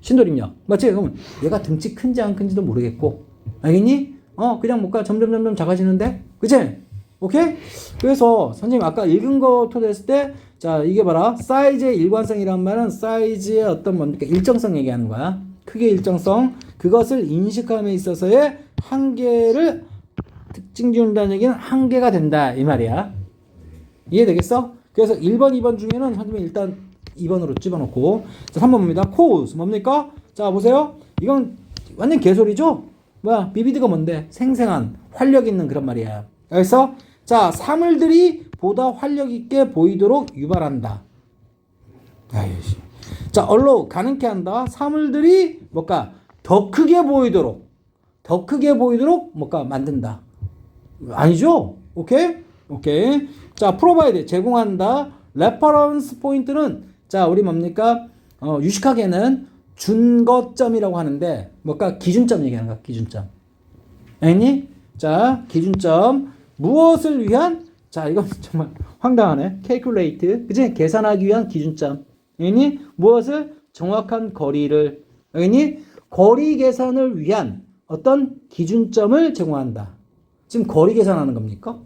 Speaker 1: 신도림역. 맞지? 그러면 얘가 등치 큰지 안 큰지도 모르겠고. 알겠니? 그냥 뭔가 점점 작아지는데? 그치? 오케이? 그래서 선생님 아까 읽은 거 토대했을 때 자, 이게 봐라. 사이즈의 일관성이란 말은 사이즈의 어떤 뭡니까? 일정성 얘기하는 거야. 크기의 일정성. 그것을 인식함에 있어서의 한계를 특징 지운다는 얘기는 한계가 된다. 이 말이야. 이해되겠어? 그래서 1번, 2번 중에는 선생님이 일단 2번으로 집어넣고 자, 3번 봅니다. cause. 뭡니까? 자, 보세요. 이건 완전 개소리죠? 비비드가 뭔데? 생생한, 활력 있는 그런 말이야. 알겠어? 자, 사물들이 보다 활력 있게 보이도록 유발한다. 아이씨. 자, allow 가능케 한다. 사물들이 뭘까? 더 크게 보이도록 뭘까? 만든다. 아니죠? 오케이? 자, provide 제공한다. reference 포인트는 자, 우리 뭡니까? 유식하게는 준거점이라고 하는데 뭘까? 기준점 얘기하는 거야. 기준점. 알겠니? 자, 기준점. 무엇을 위한? 자, 이건 정말 황당하네. calculate. 그치? 계산하기 위한 기준점. 알겠니? 무엇을? 정확한 거리를. 알겠니? 거리 계산을 위한 어떤 기준점을 제공한다. 지금 거리 계산하는 겁니까?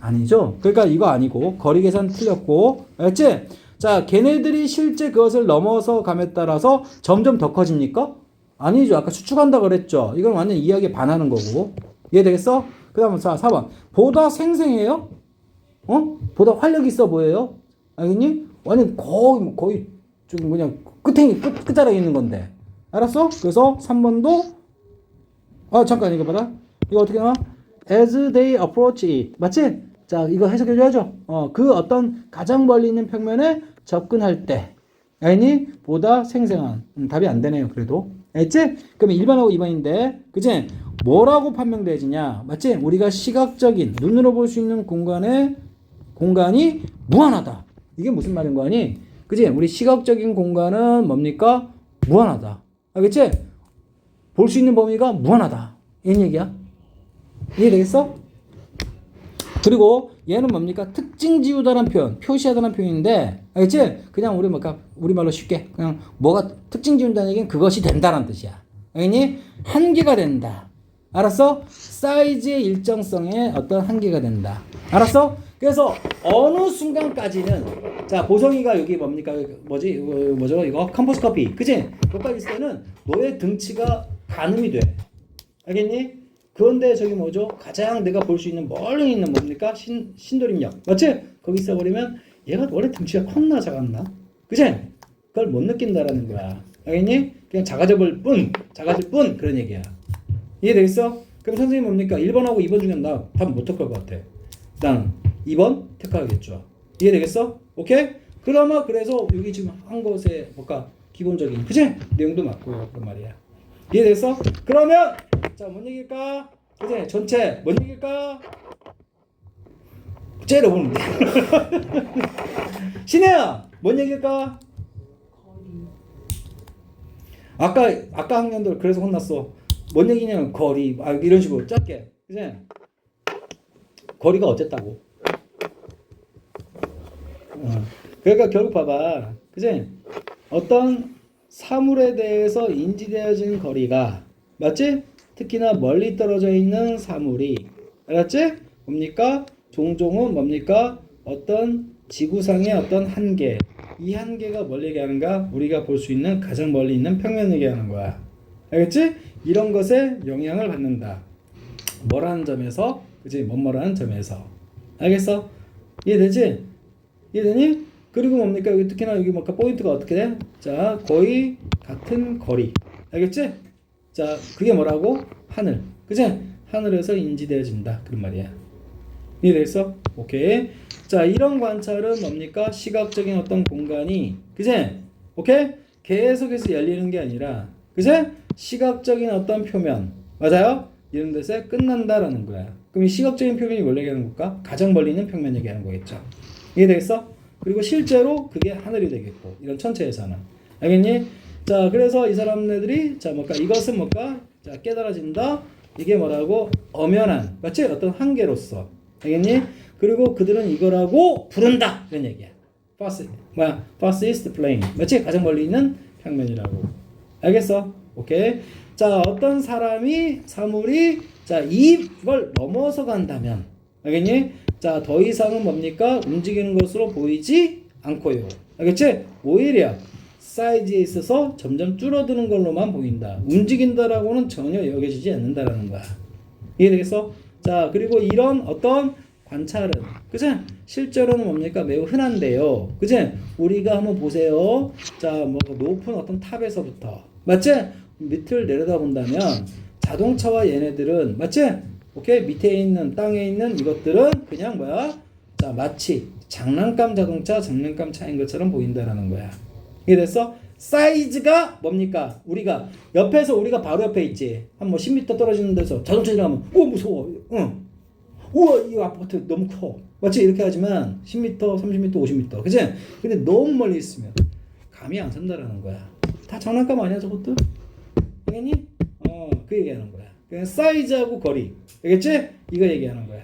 Speaker 1: 아니죠. 그러니까 이거 아니고 거리 계산 틀렸고, 알았지? 자, 걔네들이 실제 그것을 넘어서 감에 따라서 점점 더 커집니까? 아니죠. 아까 추측한다 그랬죠. 이건 완전 이야기에 반하는 거고. 이해되겠어? 그 다음에 자, 4번. 보다 생생해요? 보다 활력 있어 보여요? 알겠니? 완전 거의 좀 그냥 끝자락에 있는 건데. 알았어? 그래서 3번도 잠깐 이거 봐라. 이거 어떻게 나와? As they approach it. 맞지? 자, 이거 해석해줘야죠. 그 어떤 가장 멀리 있는 평면에 접근할 때. 알니? 보다 생생한. 답이 안 되네요, 그래도. 알지? 그러면 1번하고 2번인데, 그치? 뭐라고 판명되어지냐? 맞지? 우리가 시각적인, 눈으로 볼 수 있는 공간이 무한하다. 이게 무슨 말인 거 아니? 그치? 우리 시각적인 공간은 뭡니까? 무한하다. 알겠지? 볼 수 있는 범위가 무한하다. 이런 얘기야. 이해되겠어? 그리고 얘는 뭡니까? 특징 지우다라는 표현, 표시하다라는 표현인데, 알겠지? 그냥 우리말로 쉽게, 그냥 뭐가 특징 지운다는 얘기는 그것이 된다라는 뜻이야. 알겠니? 한계가 된다. 알았어? 사이즈의 일정성에 어떤 한계가 된다. 알았어? 그래서 어느 순간까지는, 자, 보성이가 여기 뭡니까? 뭐죠? 이거 컴포스 커피. 그치? 여기까지 있을 때는 너의 등치가 가늠이 돼. 알겠니? 그런데 저기 뭐죠? 가장 내가 볼 수 있는 멀리 있는 뭡니까? 신도림역. 맞지? 거기 있어버리면 얘가 원래 등치가 컸나 작았나? 그치? 그걸 못 느낀다라는 거야. 알겠니? 그냥 작아질 뿐 그런 얘기야. 이해되겠어? 그럼 선생님 뭡니까? 1번하고 2번 중에 나 답 못 택할 것 같아. 난 2번 택하겠죠. 이해되겠어? 오케이? 그래서 여기 지금 한 것에 뭔가 기본적인 그치? 내용도 맞고요. 그런 말이야. 이해됐어? 그러면 자, 뭔 얘기일까? 그치? 전체 뭔 얘기일까? 제일 어려운 문제. 신혜야, 뭔 얘기일까? 아까 학년들 그래서 혼났어. 뭔 얘기냐면 거리, 이런 식으로 짧게, 그치? 거리가 어쨌다고. 그러니까 결국 봐봐, 그치? 어떤 사물에 대해서 인지되어진 거리가, 맞지? 특히나 멀리 떨어져 있는 사물이, 알았지? 뭡니까? 종종은 뭡니까? 어떤 지구상의 어떤 한계, 이 한계가 뭘 얘기하는가? 우리가 볼 수 있는 가장 멀리 있는 평면을 얘기하는 거야. 알겠지? 이런 것에 영향을 받는다. 뭐라는 점에서, 그치? 뭐라는 점에서. 알겠어? 이해되지? 이해되니? 그리고 뭡니까? 여기 특히나 여기 뭔가 포인트가 어떻게 돼? 자, 거의 같은 거리. 알겠지? 자, 그게 뭐라고? 하늘. 그치? 하늘에서 인지되어진다. 그런 말이야. 이해됐어? 오케이. 자, 이런 관찰은 뭡니까? 시각적인 어떤 공간이, 그치? 오케이? 계속해서 열리는 게 아니라, 그치? 시각적인 어떤 표면. 맞아요? 이런 데서 끝난다라는 거야. 그럼 이 시각적인 표면이 뭘 얘기하는 걸까? 가장 멀리 있는 평면 얘기하는 거겠죠. 이해되겠어? 그리고 실제로 그게 하늘이 되겠고, 이런 천체에서는. 알겠니? 자, 그래서 이 사람들이, 자, 이것은 자, 깨달아진다. 이게 뭐라고? 엄연한, 맞지? 어떤 한계로서. 알겠니? 그리고 그들은 이거라고 부른다. 이런 얘기야. farthest plane. 맞지? 가장 멀리 있는 평면이라고. 알겠어? 오케이. 자, 어떤 사물이, 자, 이걸 넘어서 간다면, 알겠니? 자, 더 이상은 뭡니까? 움직이는 것으로 보이지 않고요. 알겠지? 오히려 사이즈에 있어서 점점 줄어드는 걸로만 보인다. 움직인다라고는 전혀 여겨지지 않는다라는 거야. 이해되겠어? 자, 그리고 이런 어떤 관찰은, 그치? 실제로는 뭡니까? 매우 흔한데요. 그치? 우리가 한번 보세요. 자, 높은 어떤 탑에서부터, 맞지? 밑을 내려다본다면 자동차와 얘네들은, 맞지? 오케이? 밑에 있는, 땅에 있는 이것들은 그냥 자, 마치 장난감 자동차, 장난감 차인 것처럼 보인다라는 거야. 이게 됐어? 사이즈가 뭡니까? 옆에서 우리가 바로 옆에 있지. 한 10m 떨어지는 데서 자동차 지나가면, 무서워. 응. 우와, 이 아파트 너무 커. 맞지? 이렇게 하지만 10m, 30m, 50m. 그치? 근데 너무 멀리 있으면 감이 안 산다라는 거야. 다 장난감 아니야, 저것들? 알겠니? 그 얘기하는 거야. 그냥 사이즈하고 거리. 알겠지? 이거 얘기하는 거야.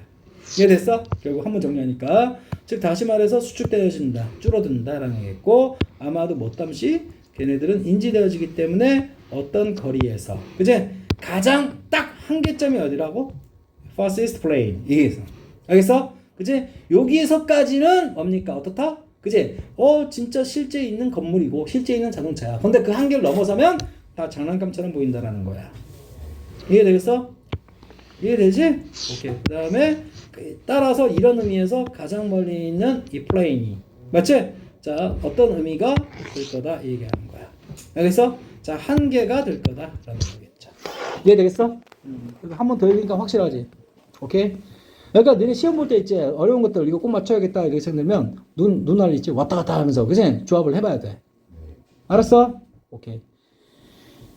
Speaker 1: 이해됐어? 결국 한번 정리하니까. 즉, 다시 말해서 수축되어진다, 줄어든다라는 얘기겠고, 아마도 못담시 걔네들은 인지되어지기 때문에 어떤 거리에서 그지? 가장 딱 한계점이 어디라고? fastest plane 여기에서 알겠어? 그지? 여기에서까지는 뭡니까? 어떻다? 그지? 진짜 실제 있는 건물이고 실제 있는 자동차야. 근데 그 한계를 넘어서면 다 장난감처럼 보인다라는 거야. 이해되겠어? 이해되지? 오케이. 그 다음에 따라서 이런 의미에서 가장 멀리 있는 이 플레인이 맞지? 자 어떤 의미가 될 거다 이 얘기하는 거야. 알겠어? 자 한계가 될 거다라는 거겠죠. 이해되겠어? 한 번 더 읽으니까 확실하지? 오케이? 그러니까 너네 시험 볼 때 있지 어려운 것들 이거 꼭 맞춰야겠다 이렇게 생각되면 눈알 있지 왔다 갔다 하면서 그치? 조합을 해봐야 돼. 알았어? 오케이.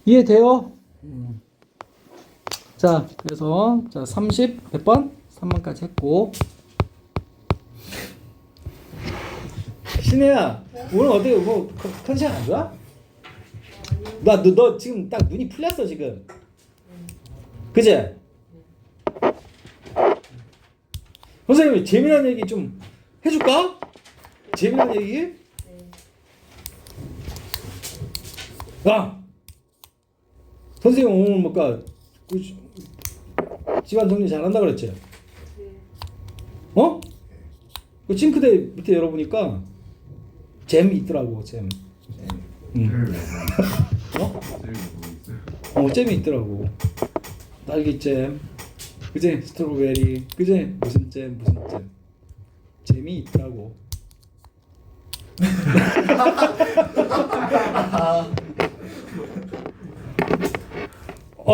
Speaker 1: 이해돼요? 자 그래서 자 30 몇 번? 3번까지 했고 신혜야 오늘 어때? 뭐 컨디션 안 좋아? 너 지금 딱 눈이 풀렸어 지금 그치? 선생님이 재미난 얘기 좀 해줄까? 재미난 얘기? 선생님 오늘 뭔가 집안 정리 잘한다 그랬지? 어? 그 싱크대 밑에 열어보니까 잼 있더라고 잼. 잼이 있더라고. 딸기잼, 그제 스트로베리, 그제 무슨 잼. 잼이 있더라고.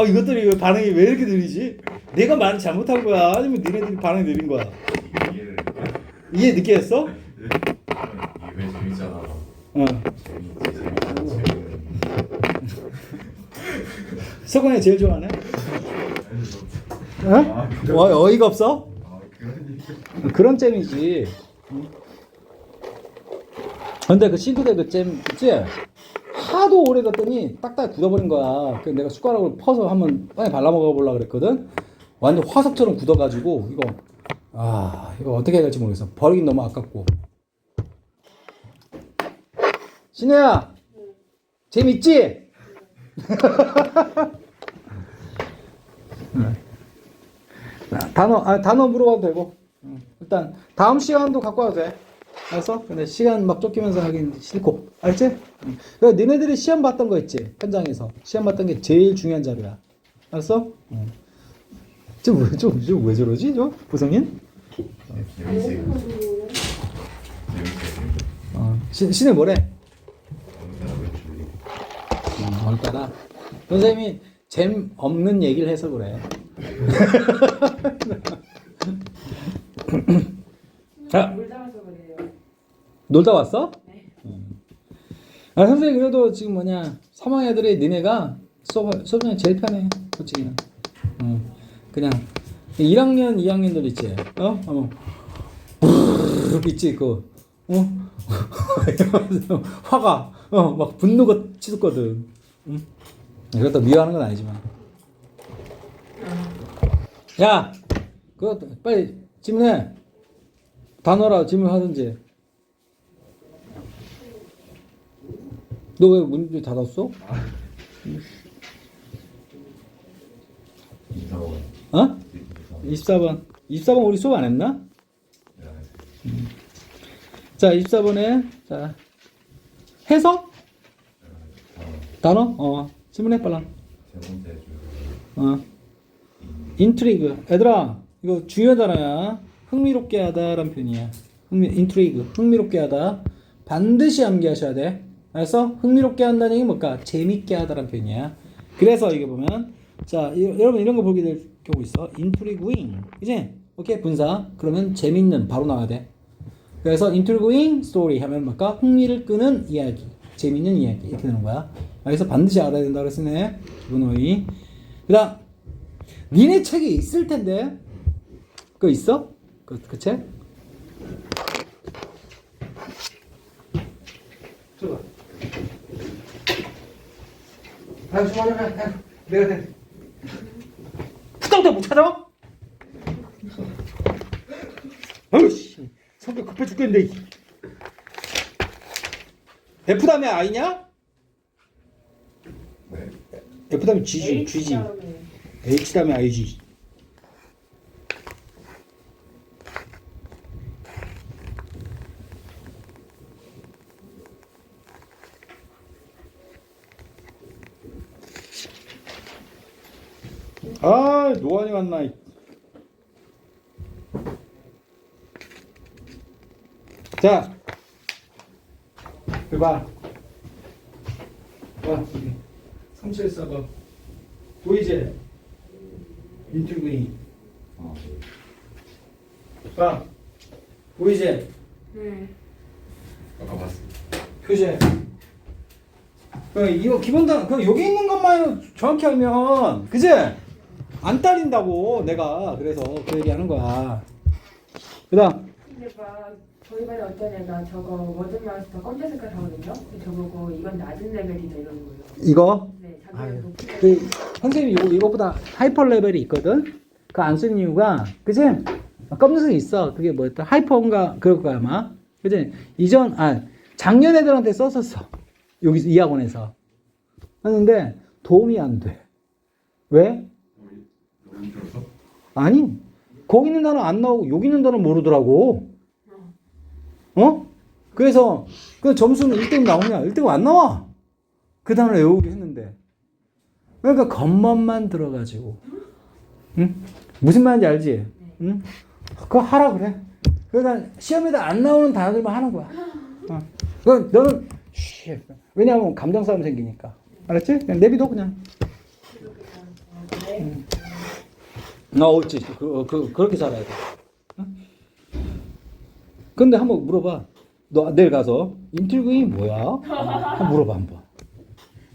Speaker 1: 이것들이 왜 반응이 왜 이렇게 느리지? 내가 말을 잘못한 거야? 아니면 니네들이 반응이 느린 거야?
Speaker 3: 이해를
Speaker 1: 이해 늦게 했어?
Speaker 3: 이게 왜 재밌잖아. 재밌는.
Speaker 1: 석원이 제일 좋아하네? 와 어이가 없어? 그런 잼이지. 근데 그 싱크대 그 잼 있지? 하도 오래 뒀더니 딱딱 굳어버린 거야. 그래서 내가 숟가락으로 퍼서 한번 빵에 발라 먹어보려고 그랬거든. 완전 화석처럼 굳어가지고 이거 어떻게 해야 될지 모르겠어. 버리긴 너무 아깝고. 신혜야 재밌지? 단어 물어봐도 되고. 일단 다음 시간도 갖고 와도 돼. 알았어? 근데 시간 막 쫓기면서 하긴 싫고. 알지? 그러니까 너네들이 시험 봤던 거 있지? 현장에서 시험 봤던 게 제일 중요한 자료야. 알았어? 왜 저러지? 저 보성님?
Speaker 3: 재밌지.
Speaker 1: 신혜 뭐래? 뭘까다? 선생님이 잼 없는 얘기를 해서 그래.
Speaker 2: 놀다 와서 그래요.
Speaker 1: 놀다 왔어?
Speaker 2: 네.
Speaker 1: 선생님 그래도 지금 3학년 애들이 니네가 수업이 제일 편해 솔직히는. 그냥 1학년 2학년들 있지? 있지 화가 막 분노가 치솟거든. 그것도 미워하는 건 아니지만. 야 그거 빨리 질문해. 단어라 질문하든지. 너 왜 문 닫았어? 24번. 24번 우리 수업 안 했나? 자 24번에 자 해석? 단어? 질문해 빨라. 인트리그. 얘들아 이거 중요한 단어야. 흥미롭게 하다라는 표현이야. 인트리그 흥미롭게 하다. 반드시 암기하셔야 돼. 알았어? 흥미롭게 한다는 얘기는 뭘까? 재밌게 하다라는 표현이야. 그래서 이게 보면 자 여러분 이런 거 보게 될 경우 있어. intriguing 그치? 오케이 분사. 그러면 재밌는 바로 나와야 돼. 그래서 intriguing story 하면 뭘까? 흥미를 끄는 이야기, 재밌는 이야기 이렇게 되는 거야. 그래서 반드시 알아야 된다 그랬으네. 기본어휘. 그다음 니네 책에 있을 텐데 그거 있어? 그 책? 줘봐. 아유 주말에 내가 돼. 푸덩도 못 찾아? 아유씨 성격 급해 죽겠는데. F다음에 I냐? F 다음에 G지,
Speaker 2: H
Speaker 1: G지.
Speaker 2: 다음에
Speaker 1: H 다음에 IG. 아, 노안이 왔나? 자, 이거 봐. 와, 여기 3745 보이지? 인툴구이. 봐, 보이지?
Speaker 2: 네.
Speaker 3: 아까 봤어.
Speaker 1: 표시해. 이거 기본 단, 그 여기 있는 것만 정확히 알면, 그지? 안 딸린다고 내가 그래서 그 얘기하는 거야. 그다음.
Speaker 2: 근데 막 저희 반에 어떤 애가 저거 워드 마스터 검정 색깔 하거든요. 근데 저보고 이건 낮은 레벨이다 이러는 거예요.
Speaker 1: 이거
Speaker 2: 네,
Speaker 1: 아유,
Speaker 2: 자기는 높이.
Speaker 1: 그 선생님이 이거보다 하이퍼 레벨이 있거든. 그 안 쓰는 이유가 그지? 검은색 있어. 그게 뭐였다? 하이퍼인가 그럴 거야 아마. 그지? 작년 애들한테 썼었어. 여기 이 학원에서 하는데 도움이 안 돼. 왜?
Speaker 4: 너무 힘들어서?
Speaker 1: 아니 거기 있는 단어 안 나오고 여기 있는 단어 모르더라고. 어? 그래서 그 점수는 1등 나오냐? 1등 안 나와. 그 단어를 외우게 했는데. 그러니까 겉멋만 들어가지고. 응? 무슨 말인지 알지? 응? 그거 하라 그래. 그러니까 시험에다 안 나오는 단어들만 하는 거야. 그 너는 왜냐하면 감정 싸움 생기니까. 알았지? 그냥 내비둬 그냥.
Speaker 2: 네.
Speaker 1: 옳지. 그렇게 살아야 돼. 응? 근데 한번 물어봐. 너 내일 가서 인툴구이 뭐야? 한번 물어봐 한번.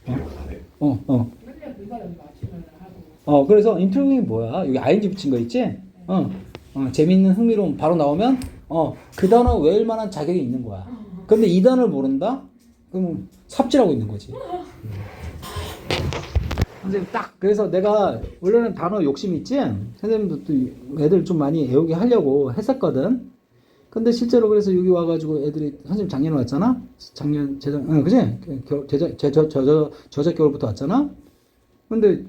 Speaker 2: 맨날 그 사람 맞추면 하고.
Speaker 1: 그래서 인툴구이 뭐야? 여기 ing 붙인 거 있지? 재밌는 흥미로운 바로 나오면 그 단어 외울 만한 자격이 있는 거야. 근데 이 단어를 모른다? 그럼 삽질하고 있는 거지. 선생님 딱 그래서 내가 원래는 단어 욕심 있지? 선생님도 또 애들 좀 많이 외우게 하려고 했었거든. 근데 실제로 그래서 여기 와가지고 애들이 선생님 작년에 왔잖아. 작년 그지? 저작 겨울부터 왔잖아. 근데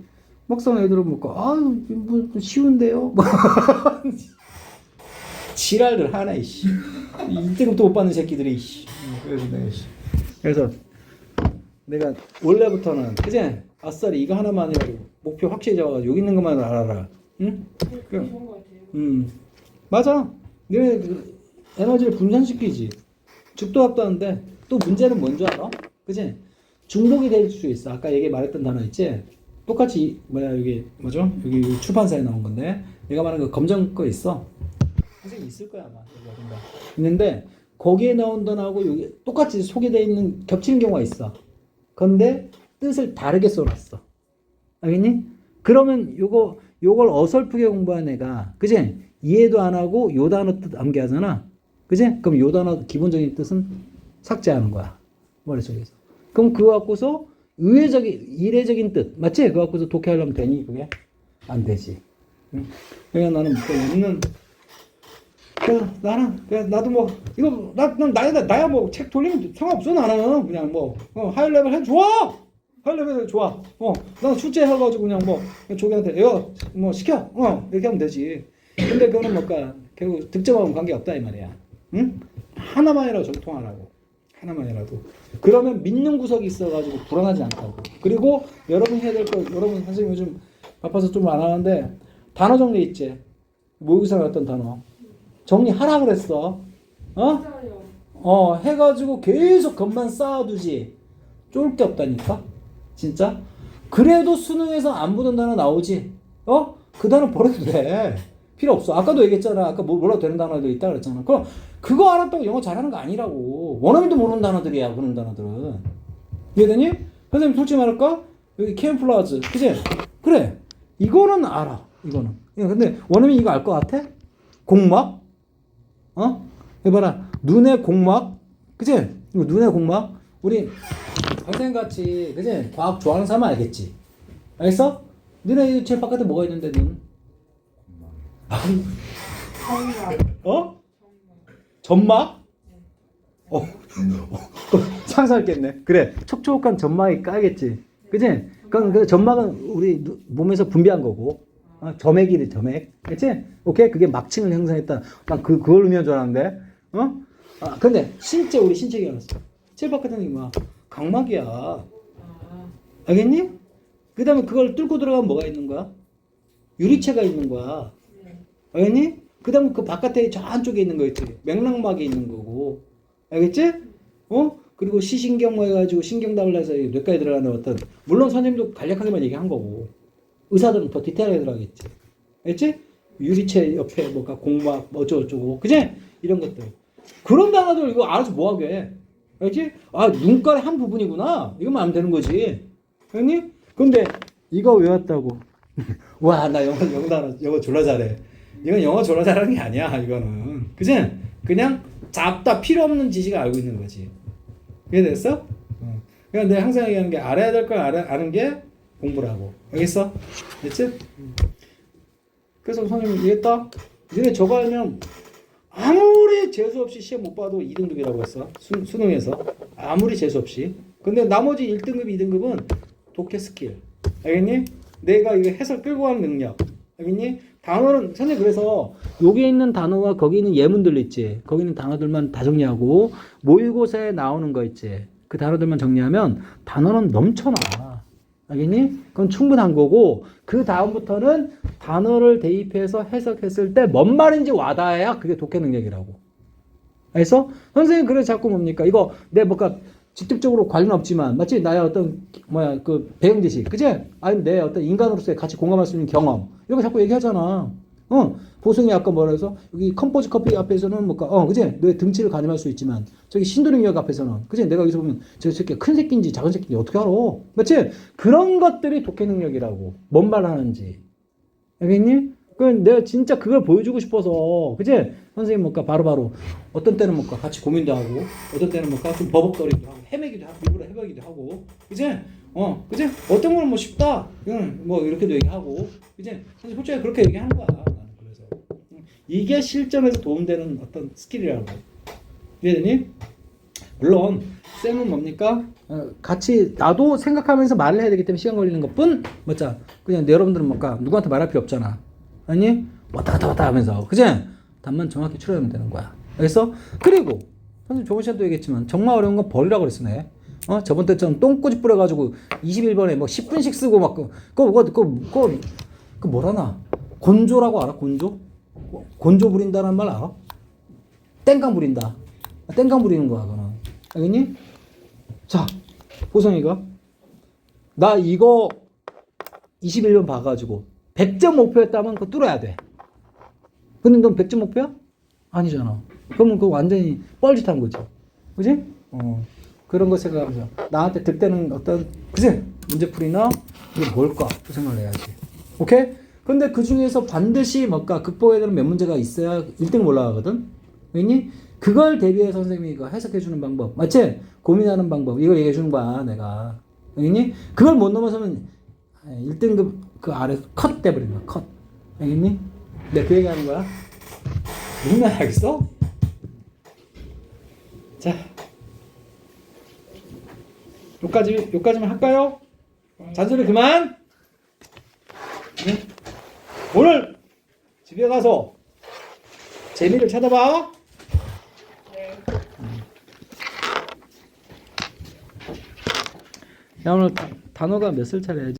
Speaker 1: 막상 애들은 뭐 쉬운데요? 지랄들 하나 이씨. 이때부터 못 받는 새끼들이 이씨. 그래서 내가 원래부터는 그지? 아싸리 이거 하나만 해가지고 목표 확실히 잡아가지고 여기 있는 것만 알아라. 응?
Speaker 2: 그게 좋은 것 같아요.
Speaker 1: 맞아. 너네 그 에너지를 분산시키지. 죽도합도 하는데 또 문제는 뭔지 알아? 그지? 중독이 될 수 있어. 아까 얘기 말했던 단어 있지? 똑같이 여기 뭐죠? 여기 출판사에 나온 건데 내가 말한 그 검정 거 있어. 선생님 있을 거야 아마. 여기 어딘가. 있는데 거기에 나온 단어하고 여기 똑같이 소개되어 있는 겹치는 경우가 있어. 근데 뜻을 다르게 써놨어. 알겠니? 그러면 요걸 어설프게 공부한 애가, 그지? 이해도 안 하고 요 단어 뜻 암기하잖아. 그지? 그럼 요 단어 기본적인 뜻은 삭제하는 거야. 머릿속에서. 그럼 그거 갖고서 이례적인 뜻, 맞지? 그거 갖고서 독해하려면 되니? 그게? 안 되지. 응? 그러니까 나는 그냥 나도 뭐, 이거, 나야 뭐 책 돌리면 상관없어, 나는. 그냥 뭐, 하이레벨 해, 좋아! 하이레벨 좋아. 난 출제 해가지고 그냥 뭐, 조교한테, 뭐, 시켜. 이렇게 하면 되지. 근데 그거는 뭘까? 결국 득점하고는 관계없다, 이 말이야. 응? 하나만이라도 정통하라고. 하나만이라도. 그러면 믿는 구석이 있어가지고 불안하지 않다고. 그리고 여러분 해야 될 거, 여러분 선생님 요즘 바빠서 좀 안 하는데, 단어 정리 있지? 모의고사 나왔던 단어. 정리하라 그랬어. 해가지고 계속 겉만 쌓아두지. 쫄 게 없다니까? 진짜? 그래도 수능에서 안 보던 단어 나오지? 그 단어 버려도 돼. 필요 없어. 아까도 얘기했잖아. 아까 몰라도 되는 단어도 있다 그랬잖아. 그럼 그거 알았다고 영어 잘하는 거 아니라고. 원어민도 모르는 단어들이야. 그런 단어들은. 이해되니? 선생님 솔직히 말할까? 여기 캠플라즈. 그치? 그래. 이거는 알아. 이거는. 근데 원어민 이거 알 것 같아? 공막? 해봐라. 눈의 공막? 그치? 이거 눈의 공막? 우리 선생님같이 그치? 과학 좋아하는 사람 알겠지? 알겠어? 너네 제일 바깥에 뭐가 있는데 눈? 점막? 상상했겠네. 그래. 촉촉한 점막이 까겠지. 그치? 그건 그 점막은 우리 몸에서 분비한 거고 점액이래 점액. 그렇지? 오케이? 그게 막층을 형성했다. 난 그걸 의미한 줄 알았는데. 근데 우리 신체 기관 칠박 같은 게 뭐야? 각막이야.
Speaker 2: 아,
Speaker 1: 알겠니? 그 다음에 그걸 뚫고 들어가면 뭐가 있는 거야? 유리체가 있는 거야.
Speaker 2: 네.
Speaker 1: 알겠니? 그 다음에 그 바깥에 저 안쪽에 있는 거 있지. 맥락막이 있는 거고. 알겠지? 그리고 시신경뭐 해가지고 신경답을 해서 뇌과에 들어가는 어떤, 물론 선생님도 간략하게만 얘기한 거고, 의사들은 더 디테일하게 들어가겠지. 알겠지? 유리체 옆에 뭐가 공막, 어쩌고저쩌고. 그지? 이런 것들. 그런 단어들 이거 알아서 뭐 하게. 알겠지? 아, 눈깔의 한 부분이구나. 이거만 하면 되는 거지. 알겠니? 근데 이거 외웠다고. 와, 나 영어 졸라 잘해. 이건 영어 졸라 잘하는 게 아니야, 이거는. 그지? 그냥 잡다 필요 없는 지식을 알고 있는 거지. 이해됐어? 그러니까 내가 항상 얘기하는 게 알아야 될 걸 아는 게 공부라고. 알겠어? 됐지? 그래서 선생님 이해했다? 니네 저거 알면 아무리 재수없이 시험 못 봐도 2등급이라고 했어. 수능에서. 아무리 재수없이. 근데 나머지 1등급, 2등급은 독해 스킬. 알겠니? 내가 이거 해설 끌고 가는 능력. 알겠니? 단어는 선생님 그래서 여기 있는 단어와 거기 있는 예문들 있지. 거기 있는 단어들만 다 정리하고 모의고사에 나오는 거 있지. 그 단어들만 정리하면 단어는 넘쳐나. 알겠니? 그건 충분한 거고 그 다음부터는 단어를 대입해서 해석했을 때 뭔 말인지 와닿아야 그게 독해 능력이라고. 알겠어? 선생님 그래서 자꾸 뭡니까? 이거 내 뭔가 직접적으로 관련 없지만 마치 나의 어떤 그 배경 지식, 그지? 아니 내 어떤 인간으로서의 같이 공감할 수 있는 경험 이런 거 자꾸 얘기하잖아. 보성이 아까 뭐라 해서 여기 컴포즈 커피 앞에서는 뭔가 그지? 너의 등치를 가늠할 수 있지만 저기 신도림역 앞에서는 그지? 내가 여기서 보면 저 새끼가 큰 새끼인지 작은 새끼인지 어떻게 알아? 맞지? 그런 것들이 독해 능력이라고. 뭔 말 하는지. 알겠니? 그 내가 진짜 그걸 보여주고 싶어서 그지? 선생님 뭔가 바로바로 어떤 때는 뭔가 같이 고민도 하고 어떤 때는 뭔가 좀 버벅거리기도 하고 헤매기도 하고 일부러 해보기도 하고 그지? 그지? 어떤 거는 뭐 쉽다 뭐 이렇게도 얘기하고 그지? 사실 솔직히 그렇게 얘기하는 거야 나는. 그래서 이게 실전에서 도움되는 어떤 스킬이라고. 이해되니? 물론 쌤은 뭡니까? 같이 나도 생각하면서 말을 해야 되기 때문에 시간 걸리는 것뿐 맞자. 그냥 여러분들은 뭔가 누구한테 말할 필요 없잖아. 아니? 왔다 갔다 하면서 그지? 답만 정확히 추려내면 되는 거야. 알겠어? 그리고 선생님 저번 시간도 얘기했지만 정말 어려운 건 버리라고 그랬으네. 저번 때처럼 똥꼬집 뿌려가지고 21번에 뭐 10분씩 쓰고 막 그 뭐라나? 곤조라고 알아? 곤조? 곤조 부린다는 말 알아? 땡강 부린다. 땡강 부리는 거야 그거는. 알겠니? 자, 보성이가 나 이거 21번 봐가지고 100점 목표였다면 그거 뚫어야 돼. 근데 넌 100점 목표야? 아니잖아. 그러면 그거 완전히 뻘짓한 거지. 그지? 그런 거 생각하면서 나한테 득되는 어떤 그지? 문제풀이나 이게 뭘까? 그 생각을 해야지. 오케이? 근데 그 중에서 반드시 뭔가 극복해야 되는 몇 문제가 있어야 1등 올라가거든? 알겠니? 그걸 대비해서 선생님이 이거 해석해주는 방법. 맞지? 고민하는 방법. 이걸 얘기해주는 거야, 내가. 알겠니? 그걸 못 넘어서면 1등급 그 아래 컷 돼버리는 거야, 컷. 알겠니? 내가 그 얘기하는 거야. 무슨 말 알겠어? 자. 요까지만 할까요? 잔소리 그만! 네? 오늘 집에 가서 재미를 찾아봐.
Speaker 2: 네.
Speaker 1: 야, 오늘 단어가 몇 살 차례야?